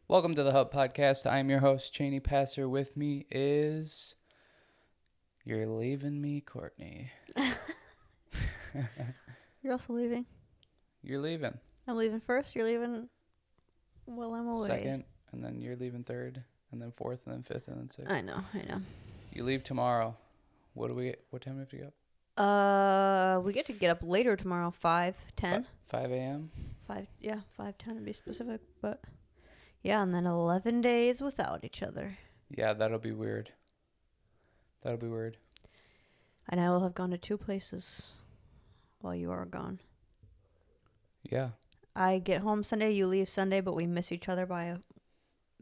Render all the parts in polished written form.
Welcome to the Hub Podcast. I'm your host, Cheney Passer. With me is You're Leaving Me, Courtney. You're also leaving. You're leaving. I'm leaving first. You're leaving while I'm away. Second, and then you're leaving third, and then fourth, and then fifth, and then sixth. I know. You leave tomorrow. What time do we have to get up? We get to get up later tomorrow, 5:10. 5 a.m.? 5:10 to be specific. But yeah, and then 11 days without each other. Yeah, that'll be weird. And I will have gone to 2 places while you are gone. Yeah. I get home Sunday, you leave Sunday, but we miss each other by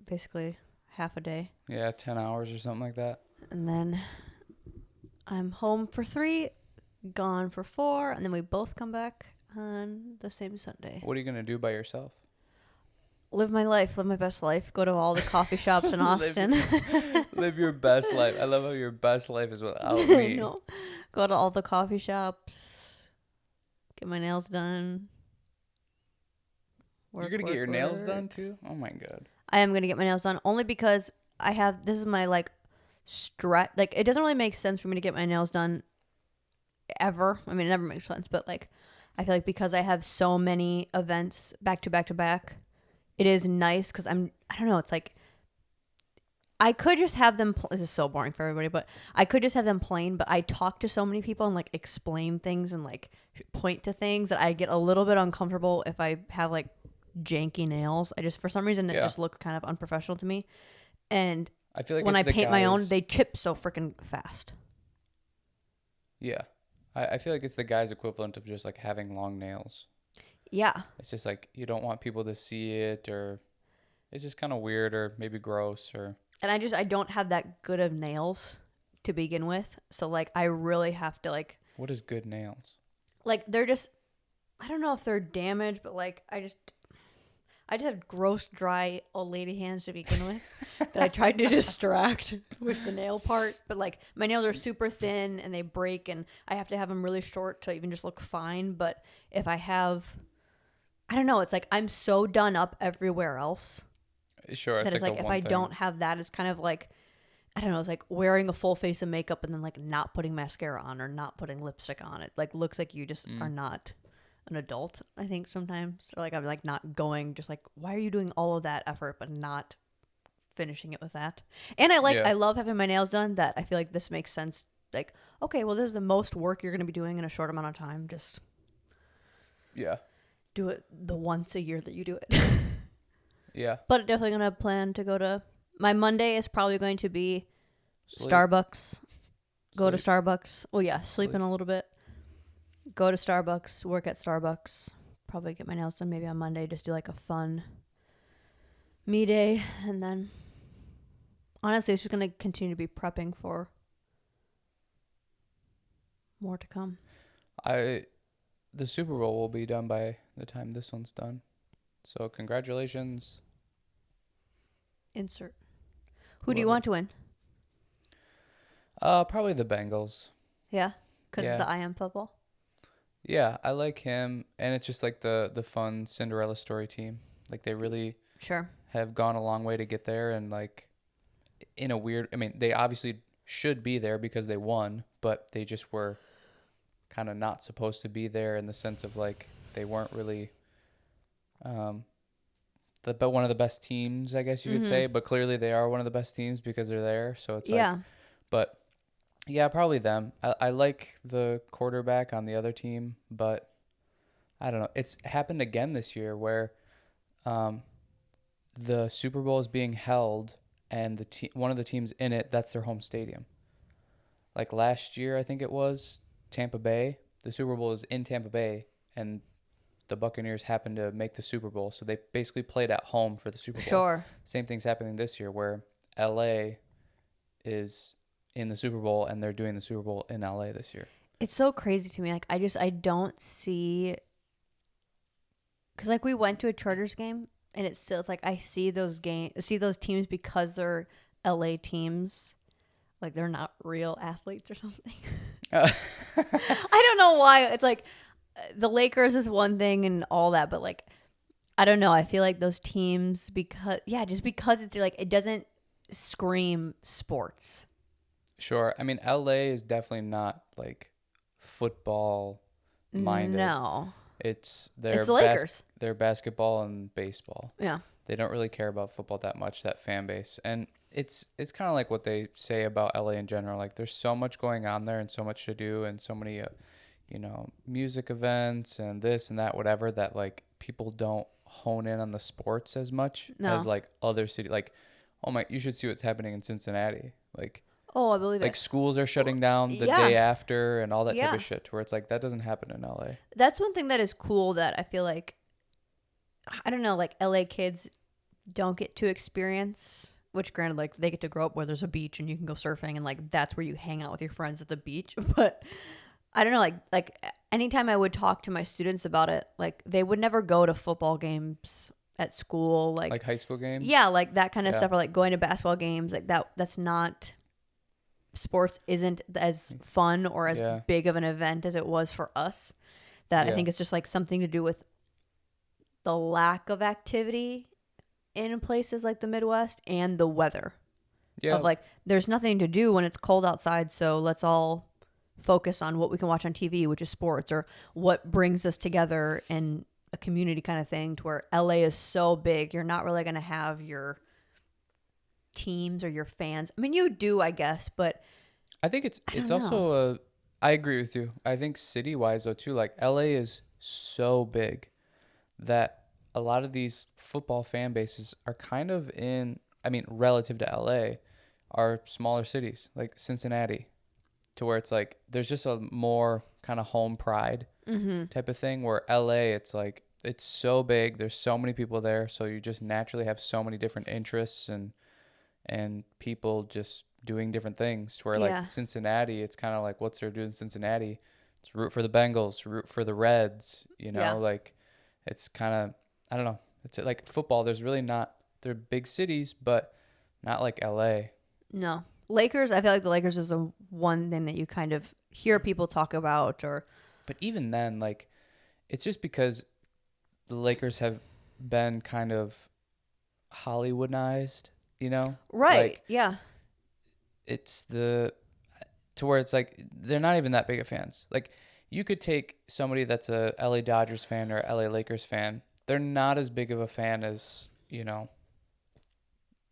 basically half a day. Yeah, 10 hours or something like that. And then I'm home for 3, gone for 4, and then we both come back on the same Sunday. What are you going to do by yourself? Live my life, live my best life. Go to all the coffee shops in Austin. Live your best life. I love how your best life is without me. No. Go to all the coffee shops. Get my nails done. You're going to get your nails done too? Oh my God. I am going to get my nails done only because this is my it doesn't really make sense for me to get my nails done ever. I mean, it never makes sense, but I feel like because I have so many events back to back to back, it is nice because I don't know, it's like I could just have them, this is so boring for everybody, but I could just have them plain, but I talk to so many people and explain things and point to things that I get a little bit uncomfortable if I have janky nails. For some reason, it just looks kind of unprofessional to me. And I feel like when I paint my own, they chip so freaking fast. Yeah. I feel like it's the guy's equivalent of just having long nails. Yeah. It's just you don't want people to see it, or it's just kind of weird or maybe gross or. And I don't have that good of nails to begin with. So I really have to What is good nails? They're just, I don't know if they're damaged, but I just have gross, dry old lady hands to begin with that I tried to distract with the nail part. But my nails are super thin and they break, and I have to have them really short to even just look fine. But if I have, I don't know, it's I'm so done up everywhere else. Sure. That it's if I don't have that, it's kind of I don't know, it's wearing a full face of makeup and then not putting mascara on or not putting lipstick on. It looks like you just are not an adult, I think sometimes. Or I'm not going, just why are you doing all of that effort but not finishing it with that? And I love having my nails done. That I feel this makes sense. Okay, well, this is the most work you're going to be doing in a short amount of time. Just do it the once a year that you do it. Yeah. But definitely going to plan to go to, my Monday is probably going to be Sleep. Starbucks. Go to Sleep. Starbucks. Oh yeah, sleeping a little bit. Go to Starbucks, work at Starbucks. Probably get my nails done maybe on Monday. Just do a fun me day. And then, honestly, it's just going to continue to be prepping for more to come. The Super Bowl will be done by the time this one's done. So congratulations. Insert. Who do you want to win? Probably the Bengals. Yeah? Because of the I Am football? Yeah, I like him. And it's just the fun Cinderella story team. They really have gone a long way to get there. And in a weird, I mean, they obviously should be there because they won, but they just were kind of not supposed to be there in the sense of they weren't really but one of the best teams, I guess you could say, but clearly they are one of the best teams because they're there. So it's but yeah, probably them. I like the quarterback on the other team, but I don't know. It's happened again this year where the Super Bowl is being held and one of the teams in it, that's their home stadium. Last year, I think it was Tampa Bay. The Super Bowl is in Tampa Bay, and the Buccaneers happened to make the Super Bowl, so they basically played at home for the Super Bowl. Sure. Same thing's happening this year where LA is in the Super Bowl and they're doing the Super Bowl in LA this year. It's so crazy to me. I don't see, because we went to a Chargers game and it's I see those teams because they're LA teams. They're not real athletes or something. I don't know why. It's the Lakers is one thing and all that, but I don't know. I feel like those teams just because it's like it doesn't scream sports. Sure. I mean, LA is definitely not like football minded. No. It's the Lakers. Their basketball and baseball. Yeah. They don't really care about football that much, that fan base. And it's kind of like what they say about LA in general. Like there's so much going on there and so much to do and so many music events and this and that, whatever, that like people don't hone in on the sports as much as like other cities. Like, oh my, you should see what's happening in Cincinnati. Like, oh, I believe like it. schools are shutting down the day after and all that type of shit, to where it's like that doesn't happen in LA. That's one thing that is cool that I feel like, I don't know, like LA kids don't get to experience, which granted, like they get to grow up where there's a beach and you can go surfing and like that's where you hang out with your friends at the beach. But I don't know, like anytime I would talk to my students about it, like they would never go to football games at school, like high school games. Yeah, like that kind of stuff, or like going to basketball games, like that's not, sports isn't as fun or as big of an event as it was for us. That I think it's just like something to do with the lack of activity in places like the Midwest and the weather. Yeah. Of like, there's nothing to do when it's cold outside, so let's all focus on what we can watch on TV, which is sports, or what brings us together in a community kind of thing, to where LA is so big, you're not really going to have your teams or your fans. I mean, you do, I guess, but I think it's also I agree with you. I think city-wise though too, like LA is so big that a lot of these football fan bases are kind of relative to LA, are smaller cities like Cincinnati, to where it's like there's just a more kind of home pride type of thing, where LA, it's like it's so big, there's so many people there, so you just naturally have so many different interests and people just doing different things, to where like Cincinnati, it's kind of like what's there to do in Cincinnati? It's root for the Bengals, root for the Reds, like it's kind of, I don't know. It's like football. There's really not. They're big cities, but not like LA. No. Lakers, I feel like the Lakers is the one thing that you kind of hear people talk about, But even then, like, it's just because the Lakers have been kind of Hollywoodized, Right. Like, yeah. It's to where it's like they're not even that big of fans. Like, you could take somebody that's a LA Dodgers fan or LA Lakers fan. They're not as big of a fan as,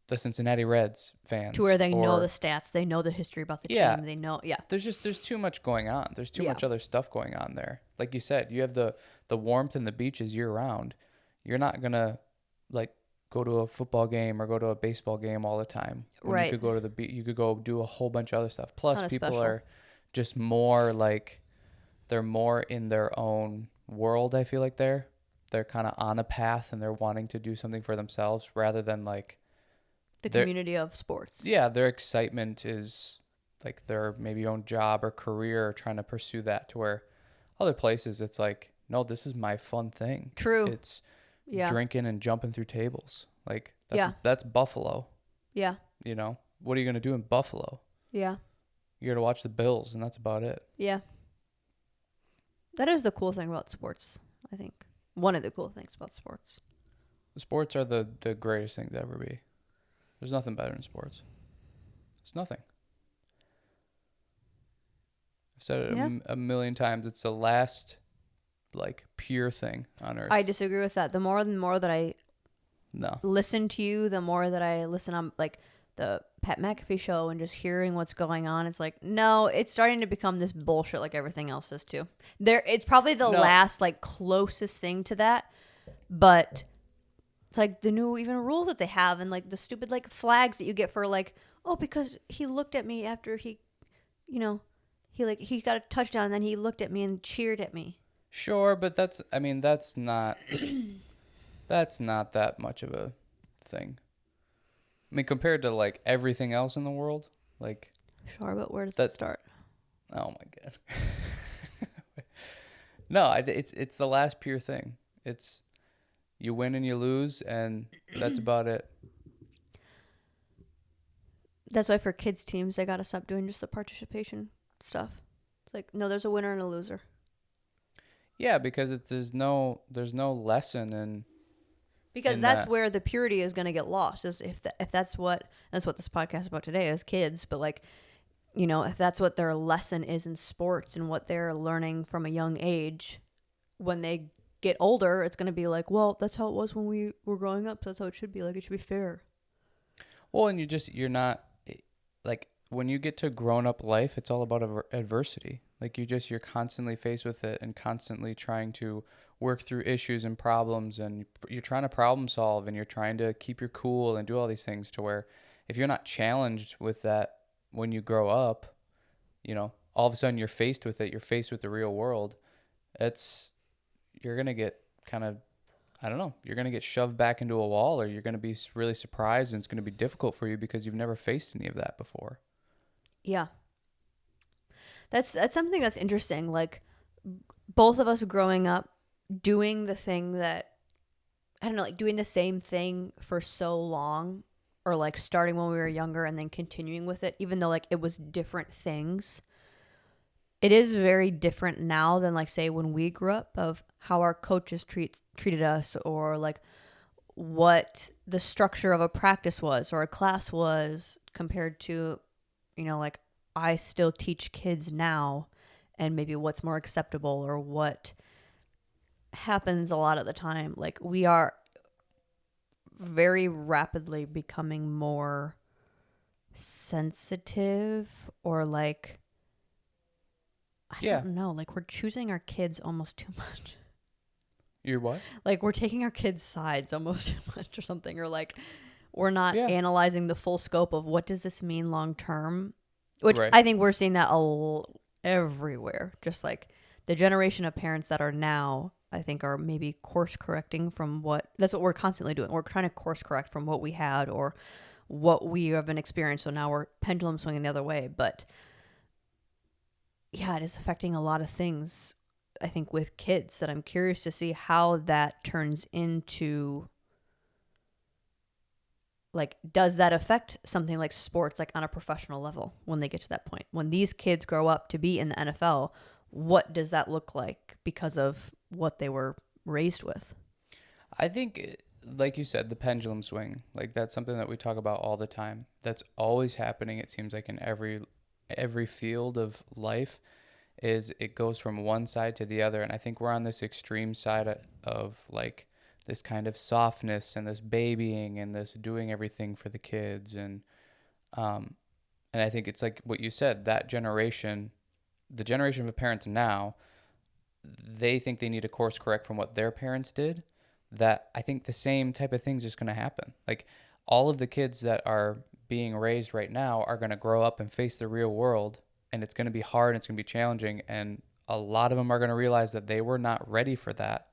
the Cincinnati Reds fans. To where they know the stats. They know the history about the team. They know, There's too much going on. There's too much other stuff going on there. Like you said, you have the warmth and the beaches year round. You're not going to, like, go to a football game or go to a baseball game all the time. Right. You could go to the beach. You could go do a whole bunch of other stuff. Plus, people are just more, like, they're more in their own world, I feel like they're kind of on a path and they're wanting to do something for themselves rather than like the community of sports. Yeah, their excitement is like their maybe own job or career, or trying to pursue that, to where other places it's like, no, this is my fun thing. True. It's drinking and jumping through tables. Like that's Buffalo. Yeah. What are you going to do in Buffalo? Yeah. You're going to watch the Bills and that's about it. Yeah. That is the cool thing about sports, I think. One of the cool things about sports. Sports are the greatest thing to ever be. There's nothing better than sports. It's nothing. I've said it a million times. It's the last, like, pure thing on earth. I disagree with that. The more that I listen to you, the more that I listen on, like, the Pat McAfee show and just hearing what's going on, it's like, no, it's starting to become this bullshit like everything else is too. It's probably the last, like, closest thing to that, but it's like the new even rules that they have, and like the stupid like flags that you get for like, oh, because he looked at me after he got a touchdown and then he looked at me and cheered at me. Sure, but that's not that's not that much of a thing. I mean, compared to like everything else in the world, like. Sure, but where does it start? Oh my god. No, it's the last pure thing. It's you win and you lose, and that's about it. That's why for kids teams, they gotta stop doing just the participation stuff. It's like, no, there's a winner and a loser. Yeah, because there's no lesson in Because that's where the purity is going to get lost. Is if that's what this podcast is about today is kids, but like, you know, if that's what their lesson is in sports and what they're learning from a young age, when they get older, it's going to be like, well, that's how it was when we were growing up. So that's how it should be. Like, it should be fair. Well, and you're not like when you get to grown up life, it's all about adversity. Like you're constantly faced with it and constantly trying to work through issues and problems, and you're trying to problem solve, and you're trying to keep your cool and do all these things, to where if you're not challenged with that when you grow up, you know, all of a sudden you're faced with it. You're faced with the real world. You're going to get kind of, I don't know, you're going to get shoved back into a wall, or you're going to be really surprised, and it's going to be difficult for you because you've never faced any of that before. Yeah. That's something that's interesting. Like, both of us growing up doing the thing that, I don't know, like doing the same thing for so long, or like starting when we were younger and then continuing with it, even though like it was different things. It is very different now than like, say, when we grew up, of how our coaches treated us, or like what the structure of a practice was or a class was, compared to, you know, like I still teach kids now, and maybe what's more acceptable or what happens a lot of the time. Like, we are very rapidly becoming more sensitive, or like, I don't know, like we're choosing our kids almost too much. You're what? Like, we're taking our kids' sides almost too much or something, or like we're not analyzing the full scope of what does this mean long term, which I think we're seeing that everywhere. Just like the generation of parents that are now, I think, are maybe course correcting from that's what we're constantly doing. We're trying to course correct from what we had or what we have been experienced. So now we're pendulum swinging the other way. But yeah, it is affecting a lot of things, I think, with kids, that I'm curious to see how that turns into. Like, does that affect something like sports, like on a professional level, when they get to that point? When these kids grow up to be in the NFL, what does that look like because of what they were raised with? I think, like you said, the pendulum swing, like that's something that we talk about all the time. That's always happening. It seems like in every field of life, is it goes from one side to the other. And I think we're on this extreme side of like this kind of softness and this babying and this doing everything for the kids. And I think it's like what you said, that generation, the generation of parents now, they think they need to course correct from what their parents did. That I think the same type of thing's just going to happen. Like, all of the kids that are being raised right now are going to grow up and face the real world, and it's going to be hard and it's going to be challenging. And a lot of them are going to realize that they were not ready for that.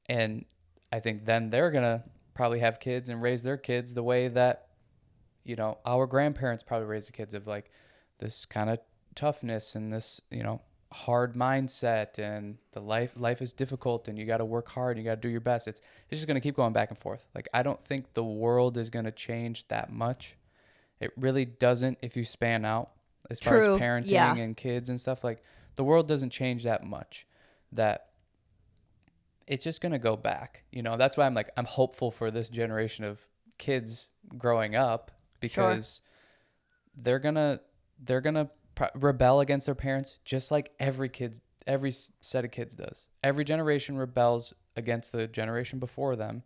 And I think then they're going to probably have kids and raise their kids the way that, you know, our grandparents probably raised the kids, of like this kind of toughness and this, you know, hard mindset, and the life is difficult and you got to work hard and you got to do your best. It's just going to keep going back and forth. Like, I don't think the world is going to change that much. It really doesn't. If you span out as far as parenting and kids and stuff, like the world doesn't change that much. That it's just going to go back. You know, that's why I'm hopeful for this generation of kids growing up, because they're going to rebel against their parents, just like every set of kids does. Every generation rebels against the generation before them.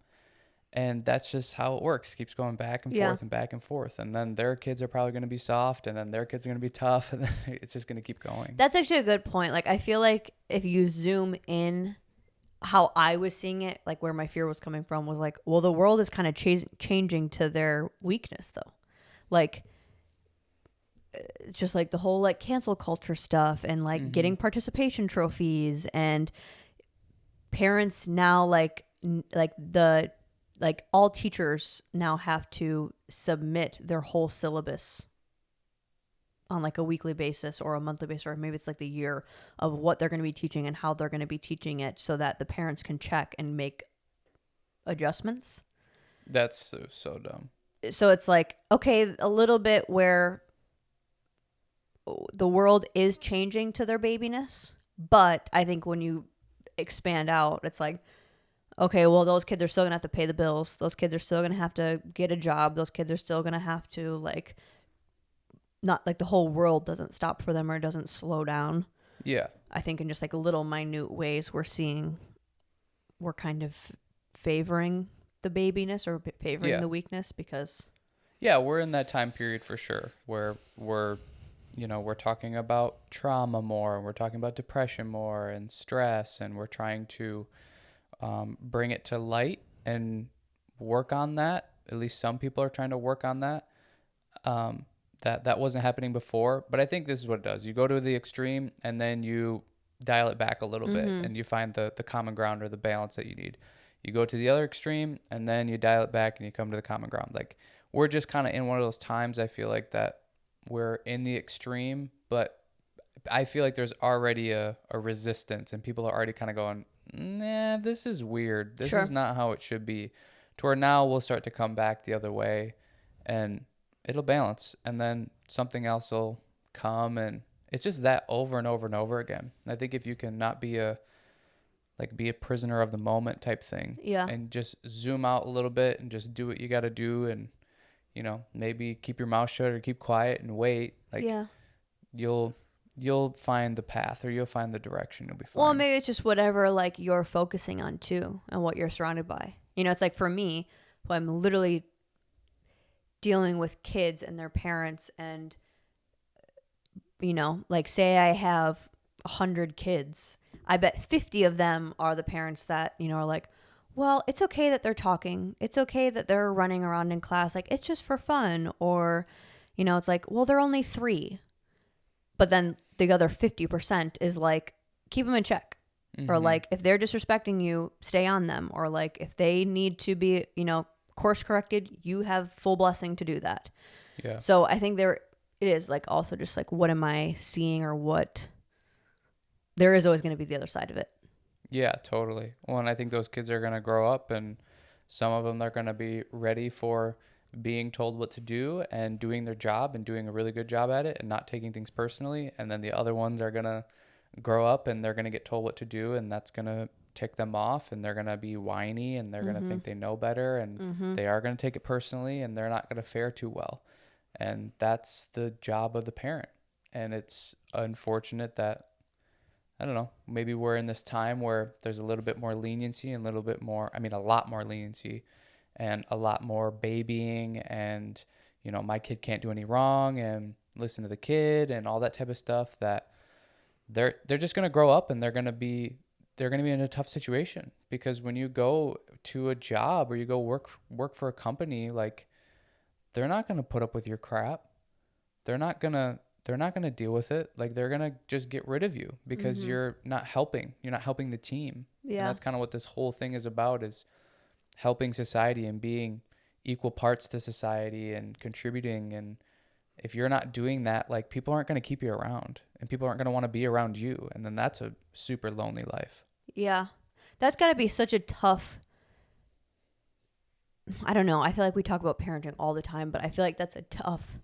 And that's just how it works. It keeps going back and forth and back and forth. And then their kids are probably going to be soft, and then their kids are going to be tough, and then it's just going to keep going. That's actually a good point. Like, I feel like if you zoom in, how I was seeing it, like where my fear was coming from, was like, well, the world is kind of changing to their weakness, though. Like, just like the whole like cancel culture stuff, and like getting participation trophies, and parents now like all teachers now have to submit their whole syllabus on like a weekly basis or a monthly basis, or maybe it's like the year of what they're going to be teaching and how they're going to be teaching it, so that the parents can check and make adjustments. That's so dumb. So it's like, okay, a little bit where the world is changing to their babiness, but I think when you expand out, it's like, okay, well, those kids are still going to have to pay the bills. Those kids are still going to have to get a job. Those kids are still going to have to, like, not like the whole world doesn't stop for them or doesn't slow down. Yeah. I think in just like little minute ways we're kind of favoring the babiness or favoring the weakness because. Yeah, we're in that time period for sure where we're talking about trauma more, and we're talking about depression more and stress, and we're trying to bring it to light and work on that. At least some people are trying to work on that. That wasn't happening before, but I think this is what it does. You go to the extreme and then you dial it back a little bit, and you find the common ground or the balance that you need. You go to the other extreme and then you dial it back and you come to the common ground. Like, we're just kind of in one of those times, I feel like, that we're in the extreme, but I feel like there's already a resistance, and people are already kind of going, nah, this is weird. This is not how it should be. To where now we'll start to come back the other way, and it'll balance, and then something else will come, and it's just that over and over and over again. I think if you can not be a prisoner of the moment type thing, and just zoom out a little bit and just do what you got to do, and maybe keep your mouth shut or keep quiet and wait. Like, you'll find the path, or you'll find the direction. You'll be fine. Well, maybe it's just whatever like you're focusing on too, and what you're surrounded by. It's like for me, who I'm literally dealing with kids and their parents, and like say I have 100 kids, I bet 50 of them are the parents that are like, well, it's okay that they're talking. It's okay that they're running around in class. Like, it's just for fun. Or, it's like, well, they're only 3. But then the other 50% is like, keep them in check. Mm-hmm. Or like, if they're disrespecting you, stay on them. Or like, if they need to be, course corrected, you have full blessing to do that. Yeah. So I think it is like also just like, what am I seeing, or what? There is always going to be the other side of it. Yeah, totally. Well, and I think those kids are going to grow up, and some of them are going to be ready for being told what to do and doing their job and doing a really good job at it and not taking things personally. And then the other ones are going to grow up and they're going to get told what to do, and that's going to tick them off, and they're going to be whiny, and they're going to think they know better, and they are going to take it personally, and they're not going to fare too well. And that's the job of the parent. And it's unfortunate that, I don't know, maybe we're in this time where there's a little bit more leniency and a lot more leniency and a lot more babying, and, my kid can't do any wrong, and listen to the kid and all that type of stuff, that they're just going to grow up, and they're going to be in a tough situation. Because when you go to a job or you go work for a company, like, they're not going to put up with your crap. They're not going to deal with it. Like, they're going to just get rid of you because you're not helping. You're not helping the team. Yeah. And that's kind of what this whole thing is about, is helping society and being equal parts to society and contributing. And if you're not doing that, like, people aren't going to keep you around, and people aren't going to want to be around you. And then that's a super lonely life. Yeah. That's got to be such a tough, I don't know. I feel like we talk about parenting all the time, but I feel like that's a tough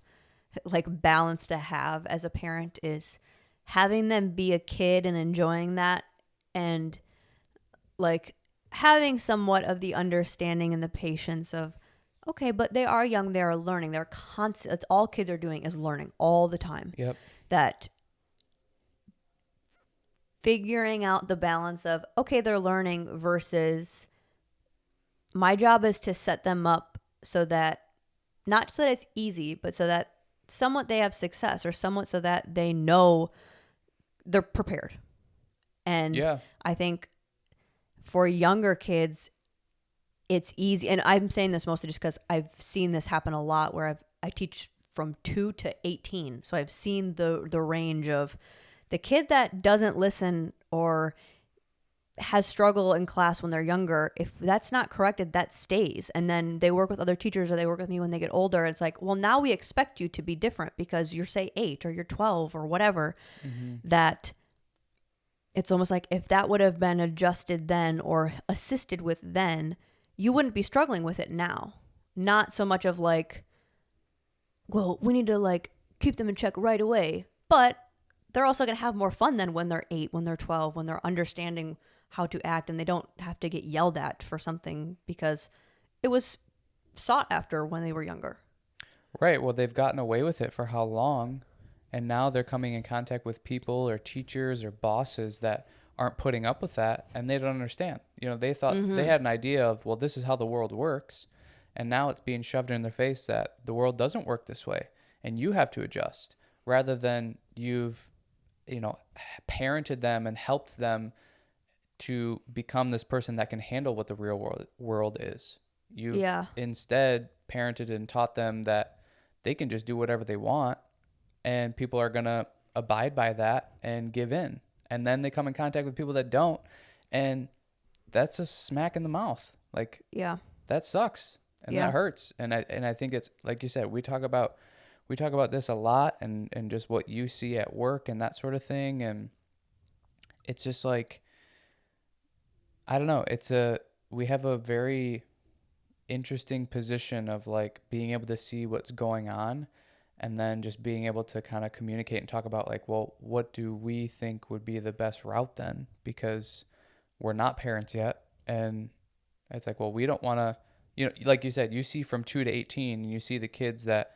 like balance to have as a parent, is having them be a kid and enjoying that, and like having somewhat of the understanding and the patience of, okay, but they are young, they are learning, they're constant. That's all kids are doing, is learning all the time. Yep. That figuring out the balance of, okay, they're learning versus my job is to set them up so that, not so that it's easy, but so that somewhat they have success, or somewhat so that they know they're prepared. And I think for younger kids, it's easy. And I'm saying this mostly just because I've seen this happen a lot, where I teach from 2 to 18. So I've seen the range of the kid that doesn't listen or has struggle in class when they're younger. If that's not corrected, that stays. And then they work with other teachers, or they work with me when they get older. It's like, well, now we expect you to be different because you're, say, 8 or you're 12 or whatever. That it's almost like if that would have been adjusted then or assisted with then, you wouldn't be struggling with it now. Not so much of like, well, we need to like keep them in check right away. But they're also going to have more fun than when they're 8, when they're 12, when they're understanding how to act, and they don't have to get yelled at for something because it was sought after when they were younger. Right. Well, they've gotten away with it for how long? And now they're coming in contact with people or teachers or bosses that aren't putting up with that, and they don't understand. They thought they had an idea of, well, this is how the world works. And now it's being shoved in their face that the world doesn't work this way and you have to adjust, rather than you've, parented them and helped them to become this person that can handle what the real world is. You've instead parented and taught them that they can just do whatever they want, and people are going to abide by that and give in. And then they come in contact with people that don't, and that's a smack in the mouth. Like, that sucks, and that hurts. And I think it's like you said, we talk about this a lot, and just what you see at work and that sort of thing. And it's just like, I don't know. We have a very interesting position of like being able to see what's going on, and then just being able to kind of communicate and talk about like, well, what do we think would be the best route then? Because we're not parents yet. And it's like, well, we don't want to, like you said, you see from 2 to 18, and you see the kids that,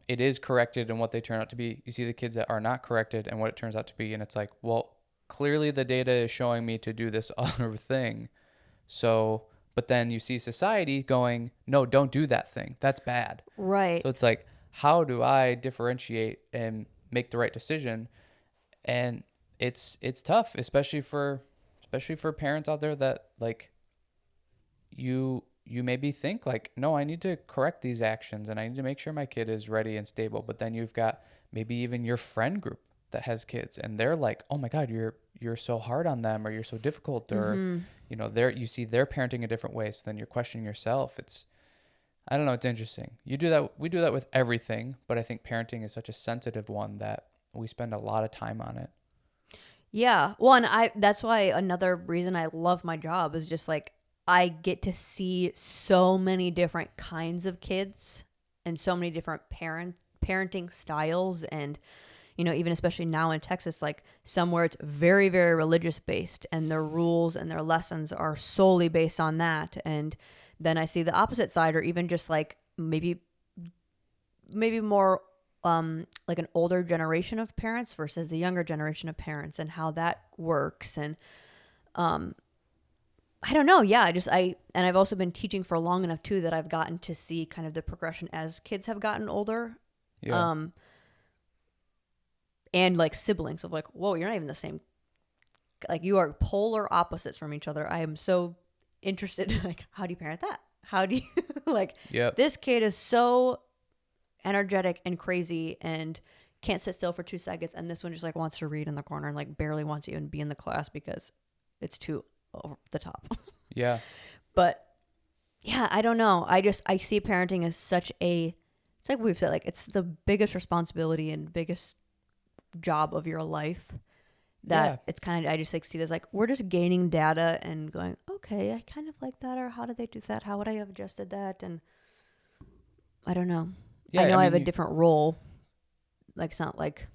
it is corrected and what they turn out to be. You see the kids that are not corrected and what it turns out to be. And it's like, well, clearly the data is showing me to do this other thing. So, but then you see society going, no, don't do that thing. That's bad. Right. So it's like, how do I differentiate and make the right decision? And it's tough, especially for parents out there that like you maybe think like, no, I need to correct these actions and I need to make sure my kid is ready and stable. But then you've got maybe even your friend group that has kids, and they're like, oh my God, you're so hard on them, or you're so difficult, or you see they're parenting a different way. So then you're questioning yourself. I don't know. It's interesting. We do that with everything, but I think parenting is such a sensitive one that we spend a lot of time on it. Yeah. Well, and that's why another reason I love my job is just like, I get to see so many different kinds of kids and so many different parenting styles. And, even especially now in Texas, like somewhere it's very, very religious based, and their rules and their lessons are solely based on that. And then I see the opposite side, or even just like maybe more like an older generation of parents versus the younger generation of parents, and how that works. And I don't know. Yeah, and I've also been teaching for long enough too that I've gotten to see kind of the progression as kids have gotten older. Yeah. And like siblings of like, whoa, you're not even the same. Like, you are polar opposites from each other. I am so interested in like, how do you parent that? How do you like, this kid is so energetic and crazy and can't sit still for 2 seconds, and this one just like wants to read in the corner and like barely wants to even be in the class because it's too over the top. Yeah. But yeah, I don't know. I see parenting as such it's like we've said, like it's the biggest responsibility and biggest job of your life, that it's kind of, I just like see it as like, we're just gaining data and going, okay, I kind of like that, or how did they do that? How would I have adjusted that? And I don't know. Yeah, I know I have a different role. Like, it's not like,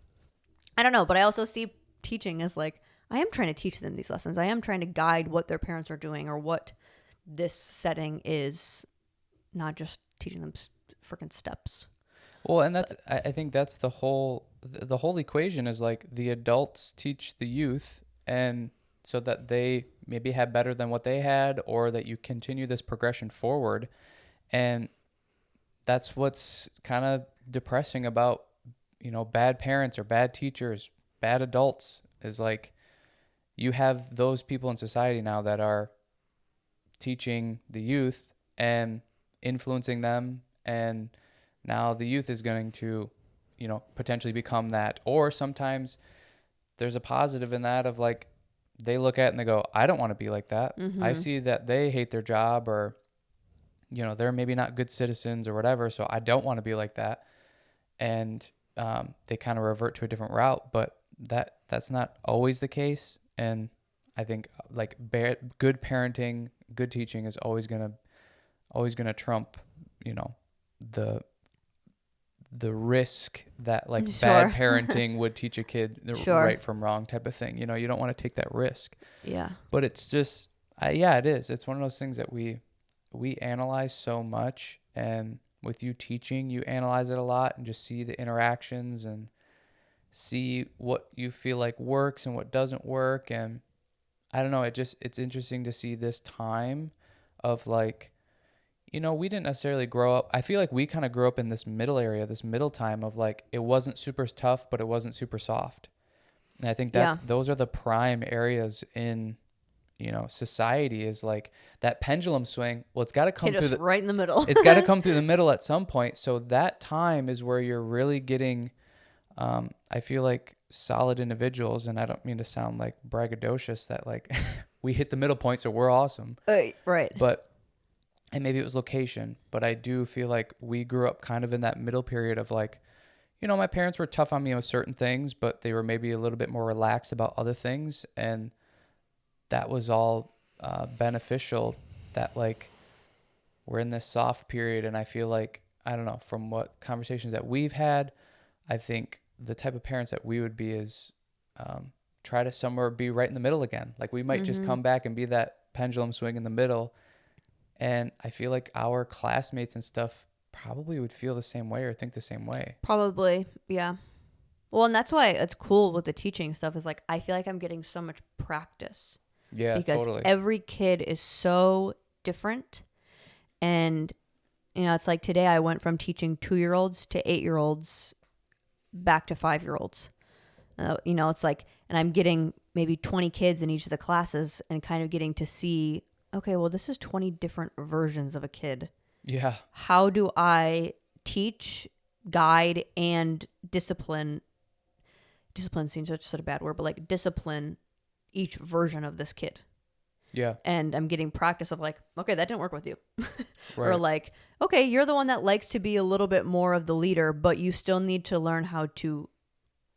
I don't know, but I also see teaching as like, I am trying to teach them these lessons. I am trying to guide what their parents are doing or what this setting is, not just teaching them freaking steps. Well, and I think that's the whole equation is like the adults teach the youth, and so that they maybe have better than what they had, or that you continue this progression forward. And that's what's kind of depressing about, bad parents or bad teachers, bad adults, is like you have those people in society now that are teaching the youth and influencing them, and now the youth is going to, potentially become that. Or sometimes there's a positive in that of like, they look at it and they go, I don't want to be like that. Mm-hmm. I see that they hate their job, or, they're maybe not good citizens or whatever. So I don't want to be like that. And they kind of revert to a different route, but that's not always the case. And I think like good parenting, good teaching is always gonna trump, the risk that like bad parenting would teach a kid the right from wrong type of thing. You know, you don't want to take that risk. Yeah. But it's just, it is. It's one of those things that we analyze so much, and with you teaching, you analyze it a lot and just see the interactions and see what you feel like works and what doesn't work. And I don't know, it's interesting to see this time of like, you know, we didn't necessarily grow up. I feel like we kind of grew up in this middle area, this middle time of like, it wasn't super tough, but it wasn't super soft. And I think those are the prime areas in, you know, society, is like that pendulum swing. Well, it's got to come through right in the middle. It's got to come through the middle at some point. So that time is where you're really getting, I feel like, solid individuals. And I don't mean to sound like braggadocious that like we hit the middle point, so we're awesome. Right. But, and maybe it was location, but I do feel like we grew up kind of in that middle period of like, you know, my parents were tough on me with certain things, but they were maybe a little bit more relaxed about other things. And that was all beneficial, that like we're in this soft period. And I feel like, I don't know, from what conversations that we've had, I think the type of parents that we would be is try to somewhere be right in the middle again. Like we might just come back and be that pendulum swing in the middle. And I feel like our classmates and stuff probably would feel the same way or think the same way. Probably, yeah. Well, and that's why it's cool with the teaching stuff, is like I feel like I'm getting so much practice. Yeah, because totally. Every kid is so different. And, you know, it's like today I went from teaching 2-year-olds to 8-year-olds back to 5-year-olds. You know, it's like, and I'm getting maybe 20 kids in each of the classes and kind of getting to see, okay, well, this is 20 different versions of a kid. Yeah. How do I teach, guide, and discipline? Discipline seems such a bad word, but like discipline each version of this kid. Yeah. And I'm getting practice of like, okay, that didn't work with you. Right. Or like, okay, you're the one that likes to be a little bit more of the leader, but you still need to learn how to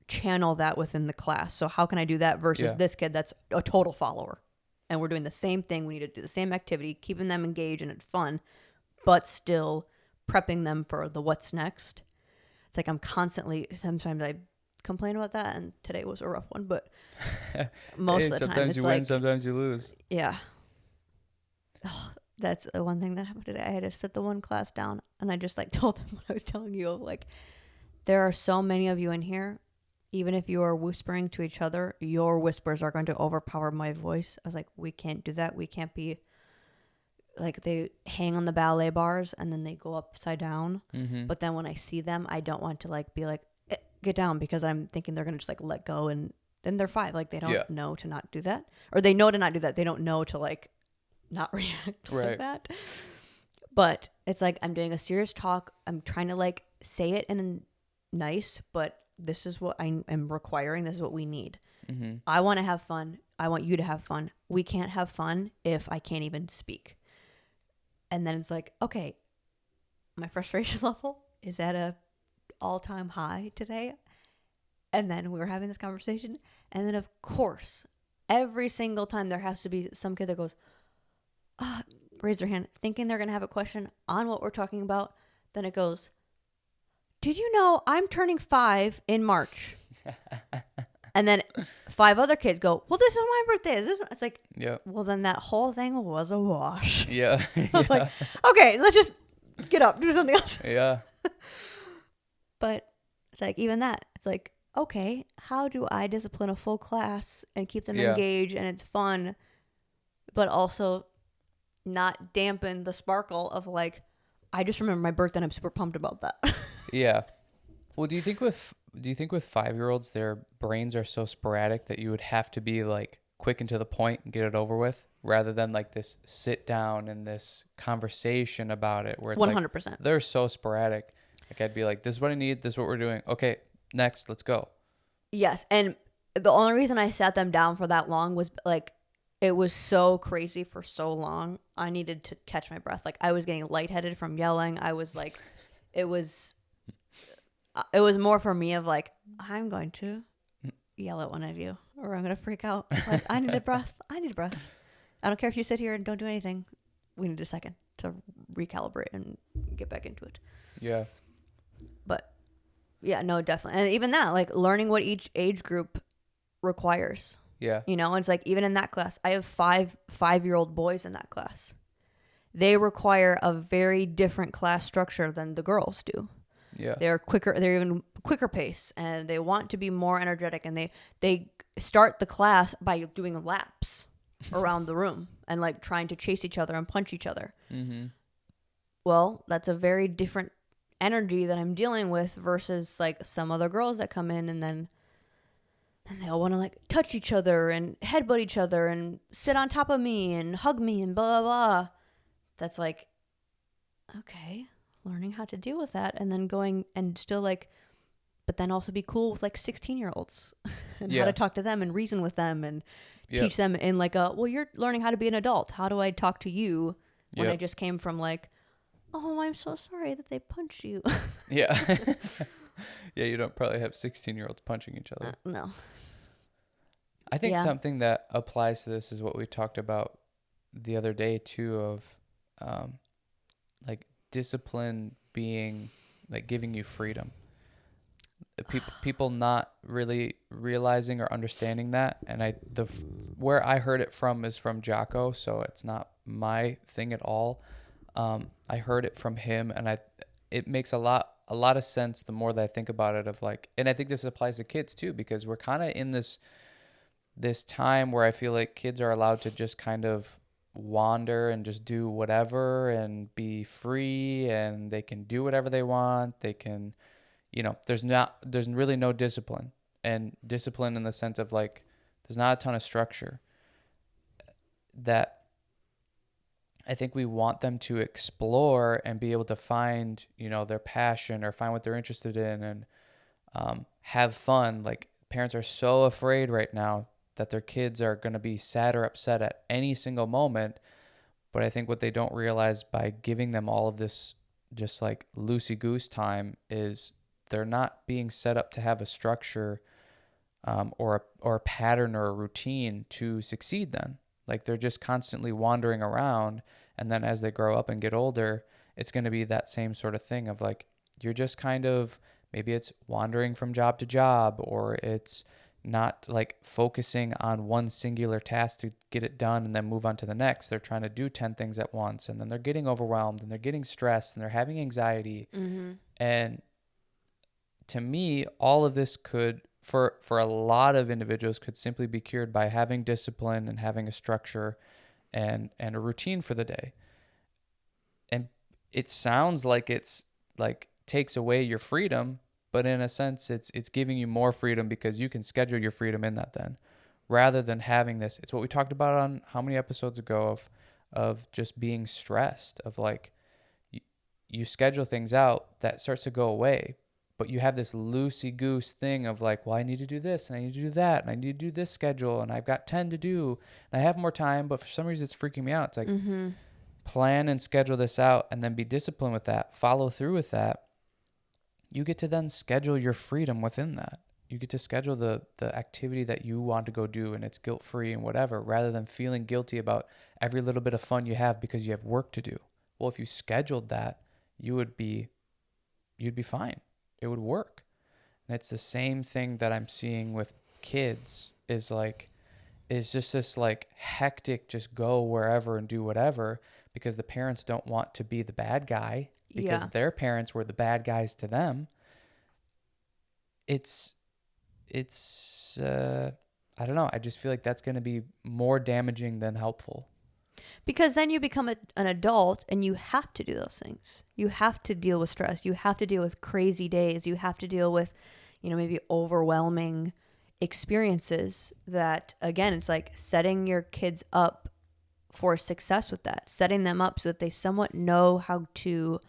channel that within the class. So how can I do that versus this kid that's a total follower? And we're doing the same thing. We need to do the same activity, keeping them engaged and fun, but still prepping them for the what's next. It's like I'm constantly, sometimes I complain about that, and today was a rough one, but most of the time sometimes you win, sometimes you lose. Yeah. Oh, that's one thing that happened today. I had to sit the one class down, and I just like told them what I was telling you. Like, there are so many of you in here. Even if you are whispering to each other, your whispers are going to overpower my voice. I was like, we can't do that. We can't be like, they hang on the ballet bars and then they go upside down. Mm-hmm. But then when I see them, I don't want to like be like, get down, because I'm thinking they're going to just like let go, and then they're 5. Like, they don't know to not do that, or they know to not do that. They don't know to like not react like that. But it's like, I'm doing a serious talk. I'm trying to like say it in nice, but this is what I am requiring. This is what we need. Mm-hmm. I want to have fun. I want you to have fun. We can't have fun if I can't even speak. And then it's like, okay, my frustration level is at a all-time high today. And then we were having this conversation. And then, of course, every single time there has to be some kid that goes, raise their hand, thinking they're going to have a question on what we're talking about. Then it goes, did you know I'm turning 5 in March? And then 5 other kids go, well, this is my birthday. It's like, well, then that whole thing was a wash. Yeah. I was like, okay, let's just get up, do something else. Yeah. But it's like, even that, it's like, okay, how do I discipline a full class and keep them engaged and it's fun, but also not dampen the sparkle of like, I just remember my birthday and I'm super pumped about that. Yeah. Well, do you think with 5-year-olds, their brains are so sporadic that you would have to be like quick and to the point and get it over with, rather than like this sit down and this conversation about it where it's 100%. Like they're so sporadic. Like I'd be like, this is what I need. This is what we're doing. Okay, next, let's go. Yes. And the only reason I sat them down for that long was like, it was so crazy for so long. I needed to catch my breath. Like, I was getting lightheaded from yelling. I was like, it was more for me of like, I'm going to yell at one of you or I'm going to freak out. Like, I need a breath. I need a breath. I don't care if you sit here and don't do anything. We need a second to recalibrate and get back into it. Yeah. But Yeah, no, definitely. And even that, like learning what each age group requires. Yeah. You know, it's like even in that class, I have 5-year-old boys in that class. They require a very different class structure than the girls do. Yeah. They're quicker, they're even quicker pace, and they want to be more energetic, and they start the class by doing laps around the room and like trying to chase each other and punch each other. Mm-hmm. Well, that's a very different energy that I'm dealing with versus like some other girls that come in and they all want to like touch each other and headbutt each other and sit on top of me and hug me and blah, blah, blah. That's like, okay, learning how to deal with that and then going and still like, but then also be cool with like 16-year-olds and how to talk to them and reason with them and teach them in like well, you're learning how to be an adult. How do I talk to you when I just came from like, oh, I'm so sorry that they punched you. Yeah. Yeah, you don't probably have 16-year-olds punching each other. No. I think something that applies to this is what we talked about the other day too, of like discipline being like giving you freedom. People not really realizing or understanding that, and where I heard it from is from Jocko, so it's not my thing at all. I heard it from him, and it makes a lot of sense the more that I think about it, of like, and I think this applies to kids too, because we're kind of in this time where I feel like kids are allowed to just kind of wander and just do whatever and be free, and they can do whatever they want. They can, there's really no discipline, and discipline in the sense of like, there's not a ton of structure that I think we want them to explore and be able to find, their passion or find what they're interested in and have fun. Like, parents are so afraid right now that their kids are going to be sad or upset at any single moment. But I think what they don't realize by giving them all of this just like loosey-goose time is they're not being set up to have a structure or a pattern or a routine to succeed then. Like, they're just constantly wandering around. And then as they grow up and get older, it's going to be that same sort of thing of like, you're just kind of, maybe it's wandering from job to job, or it's not like focusing on one singular task to get it done and then move on to the next. They're trying to do 10 things at once, and then they're getting overwhelmed and they're getting stressed and they're having anxiety. Mm-hmm. And to me, all of this could, for a lot of individuals, could simply be cured by having discipline and having a structure and a routine for the day. And it sounds like it's like takes away your freedom, but in a sense it's giving you more freedom, because you can schedule your freedom in that then, rather than having this. It's what we talked about on how many episodes ago of just being stressed, of like you schedule things out that starts to go away, but you have this loosey-goose thing of like, well, I need to do this and I need to do that and I need to do this schedule and I've got 10 to do and I have more time, but for some reason it's freaking me out. It's like, plan and schedule this out and then be disciplined with that, follow through with that. You get to then schedule your freedom within that. You get to schedule the activity that you want to go do, and it's guilt-free and whatever, rather than feeling guilty about every little bit of fun you have because you have work to do. Well, if you scheduled that, you'd be fine. It would work. And it's the same thing that I'm seeing with kids, is just this like hectic, just go wherever and do whatever, because the parents don't want to be the bad guy, because their parents were the bad guys to them. It's I don't know. I just feel like that's going to be more damaging than helpful. Because then you become an adult and you have to do those things. You have to deal with stress. You have to deal with crazy days. You have to deal with, maybe overwhelming experiences that, again, it's like setting your kids up for success with that, setting them up so that they somewhat know how to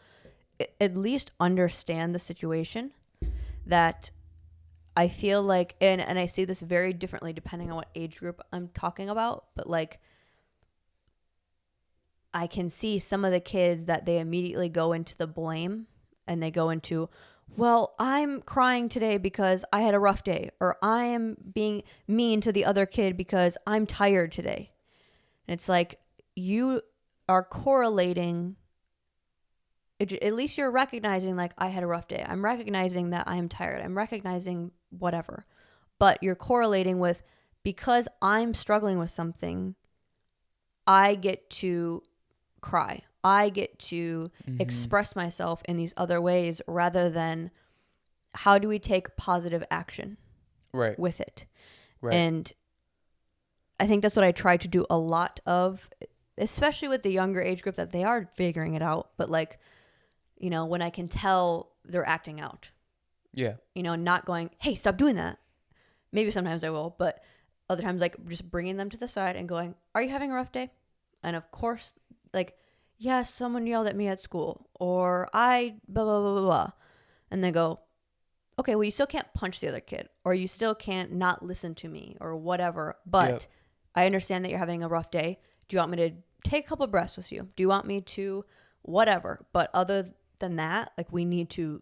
at least understand the situation. That I feel like, and I see this very differently depending on what age group I'm talking about, but like, I can see some of the kids that they immediately go into the blame, and they go into, well, I'm crying today because I had a rough day, or I am being mean to the other kid because I'm tired today. And it's like, you are correlating at least you're recognizing, like, I had a rough day. I'm recognizing that I'm tired. I'm recognizing whatever. But you're correlating with, because I'm struggling with something, I get to cry. I get to express myself in these other ways, rather than how do we take positive action with it. Right. And I think that's what I try to do a lot of, especially with the younger age group, that they are figuring it out. But like, you know, when I can tell they're acting out. Yeah. You know, not going, hey, stop doing that. Maybe sometimes I will, but other times, like, just bringing them to the side and going, are you having a rough day? And of course, like, yes, someone yelled at me at school, or I blah, blah, blah, blah, blah. And they go, okay, well, you still can't punch the other kid, or you still can't not listen to me, or whatever. But I understand that you're having a rough day. Do you want me to take a couple of breaths with you? Do you want me to whatever? But other than that, like, we need to,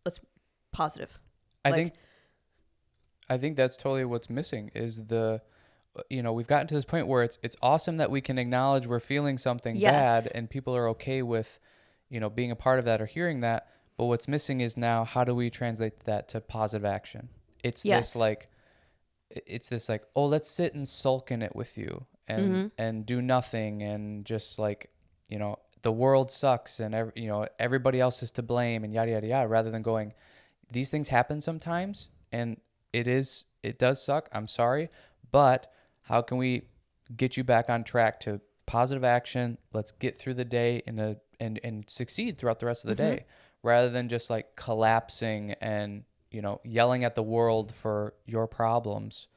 let's positive. I think that's totally what's missing is we've gotten to this point where it's awesome that we can acknowledge we're feeling something bad and people are okay with, being a part of that or hearing that. But what's missing is now, how do we translate that to positive action? It's this like, oh, let's sit and sulk in it with you and do nothing and just like, the world sucks and everybody else is to blame and yada, yada, yada, rather than going, these things happen sometimes and it does suck. I'm sorry, but how can we get you back on track to positive action? Let's get through the day and succeed throughout the rest of the day, rather than just like collapsing and, yelling at the world for your problems.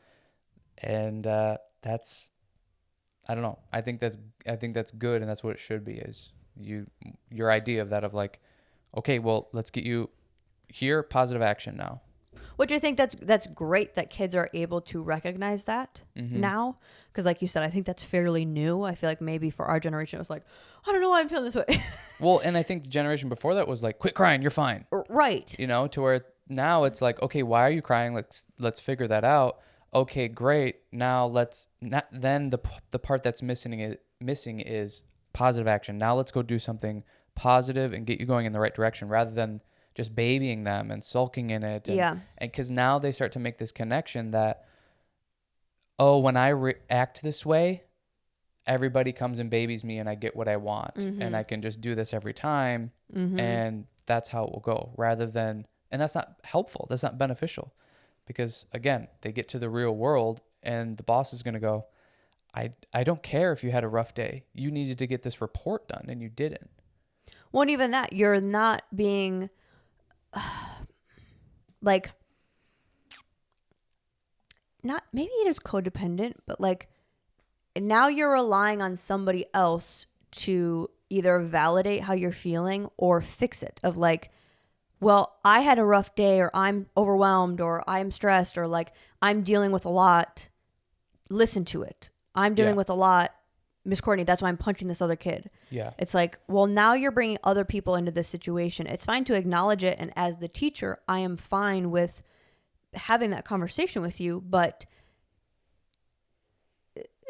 And I don't know. I think that's good. And that's what it should be, is your idea of that, of like, okay, well, let's get you here, positive action now. Which I think that's great that kids are able to recognize that now. Because like you said, I think that's fairly new. I feel like maybe for our generation, it was like, I don't know why I'm feeling this way. Well, and I think the generation before that was like, quit crying, you're fine. Right. To where now it's like, okay, why are you crying? Let's figure that out. Okay, great. Now then the part that's missing is positive action. Now let's go do something positive and get you going in the right direction, rather than just babying them and sulking in it. And because now they start to make this connection that, oh, when I react this way, everybody comes and babies me and I get what I want. And I can just do this every time. And that's how it will go, rather than, and that's not helpful. That's not beneficial, because again, they get to the real world and the boss is going to go, I don't care if you had a rough day. You needed to get this report done and you didn't. Well, and even that, you're not being like, not, maybe it is codependent, but like, now you're relying on somebody else to either validate how you're feeling or fix it. Of like, well, I had a rough day, or I'm overwhelmed, or I'm stressed, or like, I'm dealing with a lot. Listen to it. I'm dealing with a lot. Miss Courtney, that's why I'm punching this other kid. Yeah. It's like, well, now you're bringing other people into this situation. It's fine to acknowledge it. And as the teacher, I am fine with having that conversation with you. But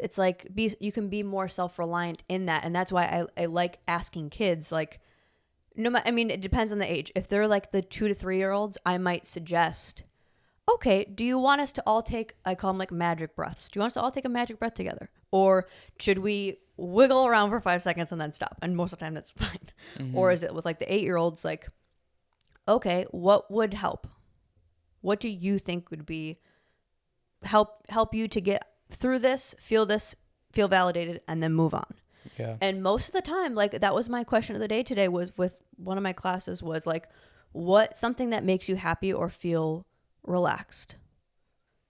it's like, you can be more self-reliant in that. And that's why I like asking kids, like, it depends on the age. If they're like the 2 to 3 year olds, I might suggest, okay, do you want us to all take, I call them like magic breaths. Do you want us to all take a magic breath together? Or should we wiggle around for 5 seconds and then stop? And most of the time that's fine. Or is it with like the 8 year olds, like, okay, what would help? What do you think would be help you to get through this, feel validated, and then move on? Yeah. And most of the time, like, that was my question of the day today, was with one of my classes, was like, what something that makes you happy or feel relaxed?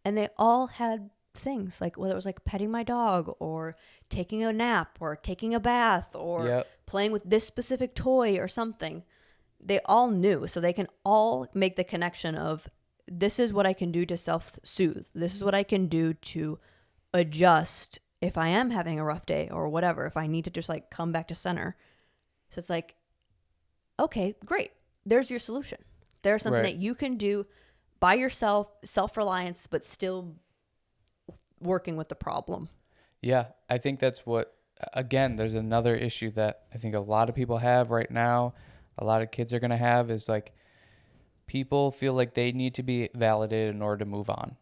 And they all had things, like whether it was like petting my dog, or taking a nap, or taking a bath, or playing with this specific toy or something. They all knew, so they can all make the connection of, this is what I can do to self-soothe. This is what I can do to adjust if I am having a rough day or whatever, if I need to just like come back to center. So it's like, okay, great. There's your solution. There's something that you can do by yourself, self-reliance, but still working with the problem. Yeah, I think that's what, again, there's another issue that I think a lot of people have right now a lot of kids are going to have is like people feel like they need to be validated in order to move on.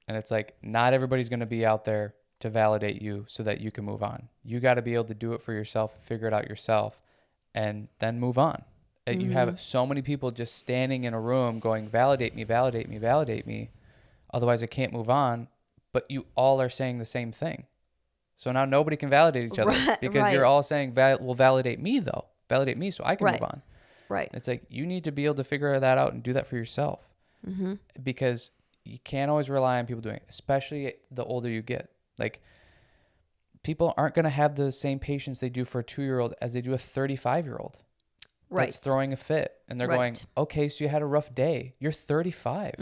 And it's like, not everybody's going to be out there to validate you so that you can move on. You got to be able to do it for yourself, figure it out yourself, and then move on. You have so many people just standing in a room going, validate me, validate me, validate me. Otherwise I can't move on. But you all are saying the same thing. So now nobody can validate each other because you're all saying, well, validate me though. Validate me so I can move on. Right. It's like, you need to be able to figure that out and do that for yourself. Because you can't always rely on people doing it, especially the older you get. Like, people aren't going to have the same patience they do for a 2-year-old as they do a 35-year-old. Right. That's throwing a fit. And they're going, okay, so you had a rough day. You're 35.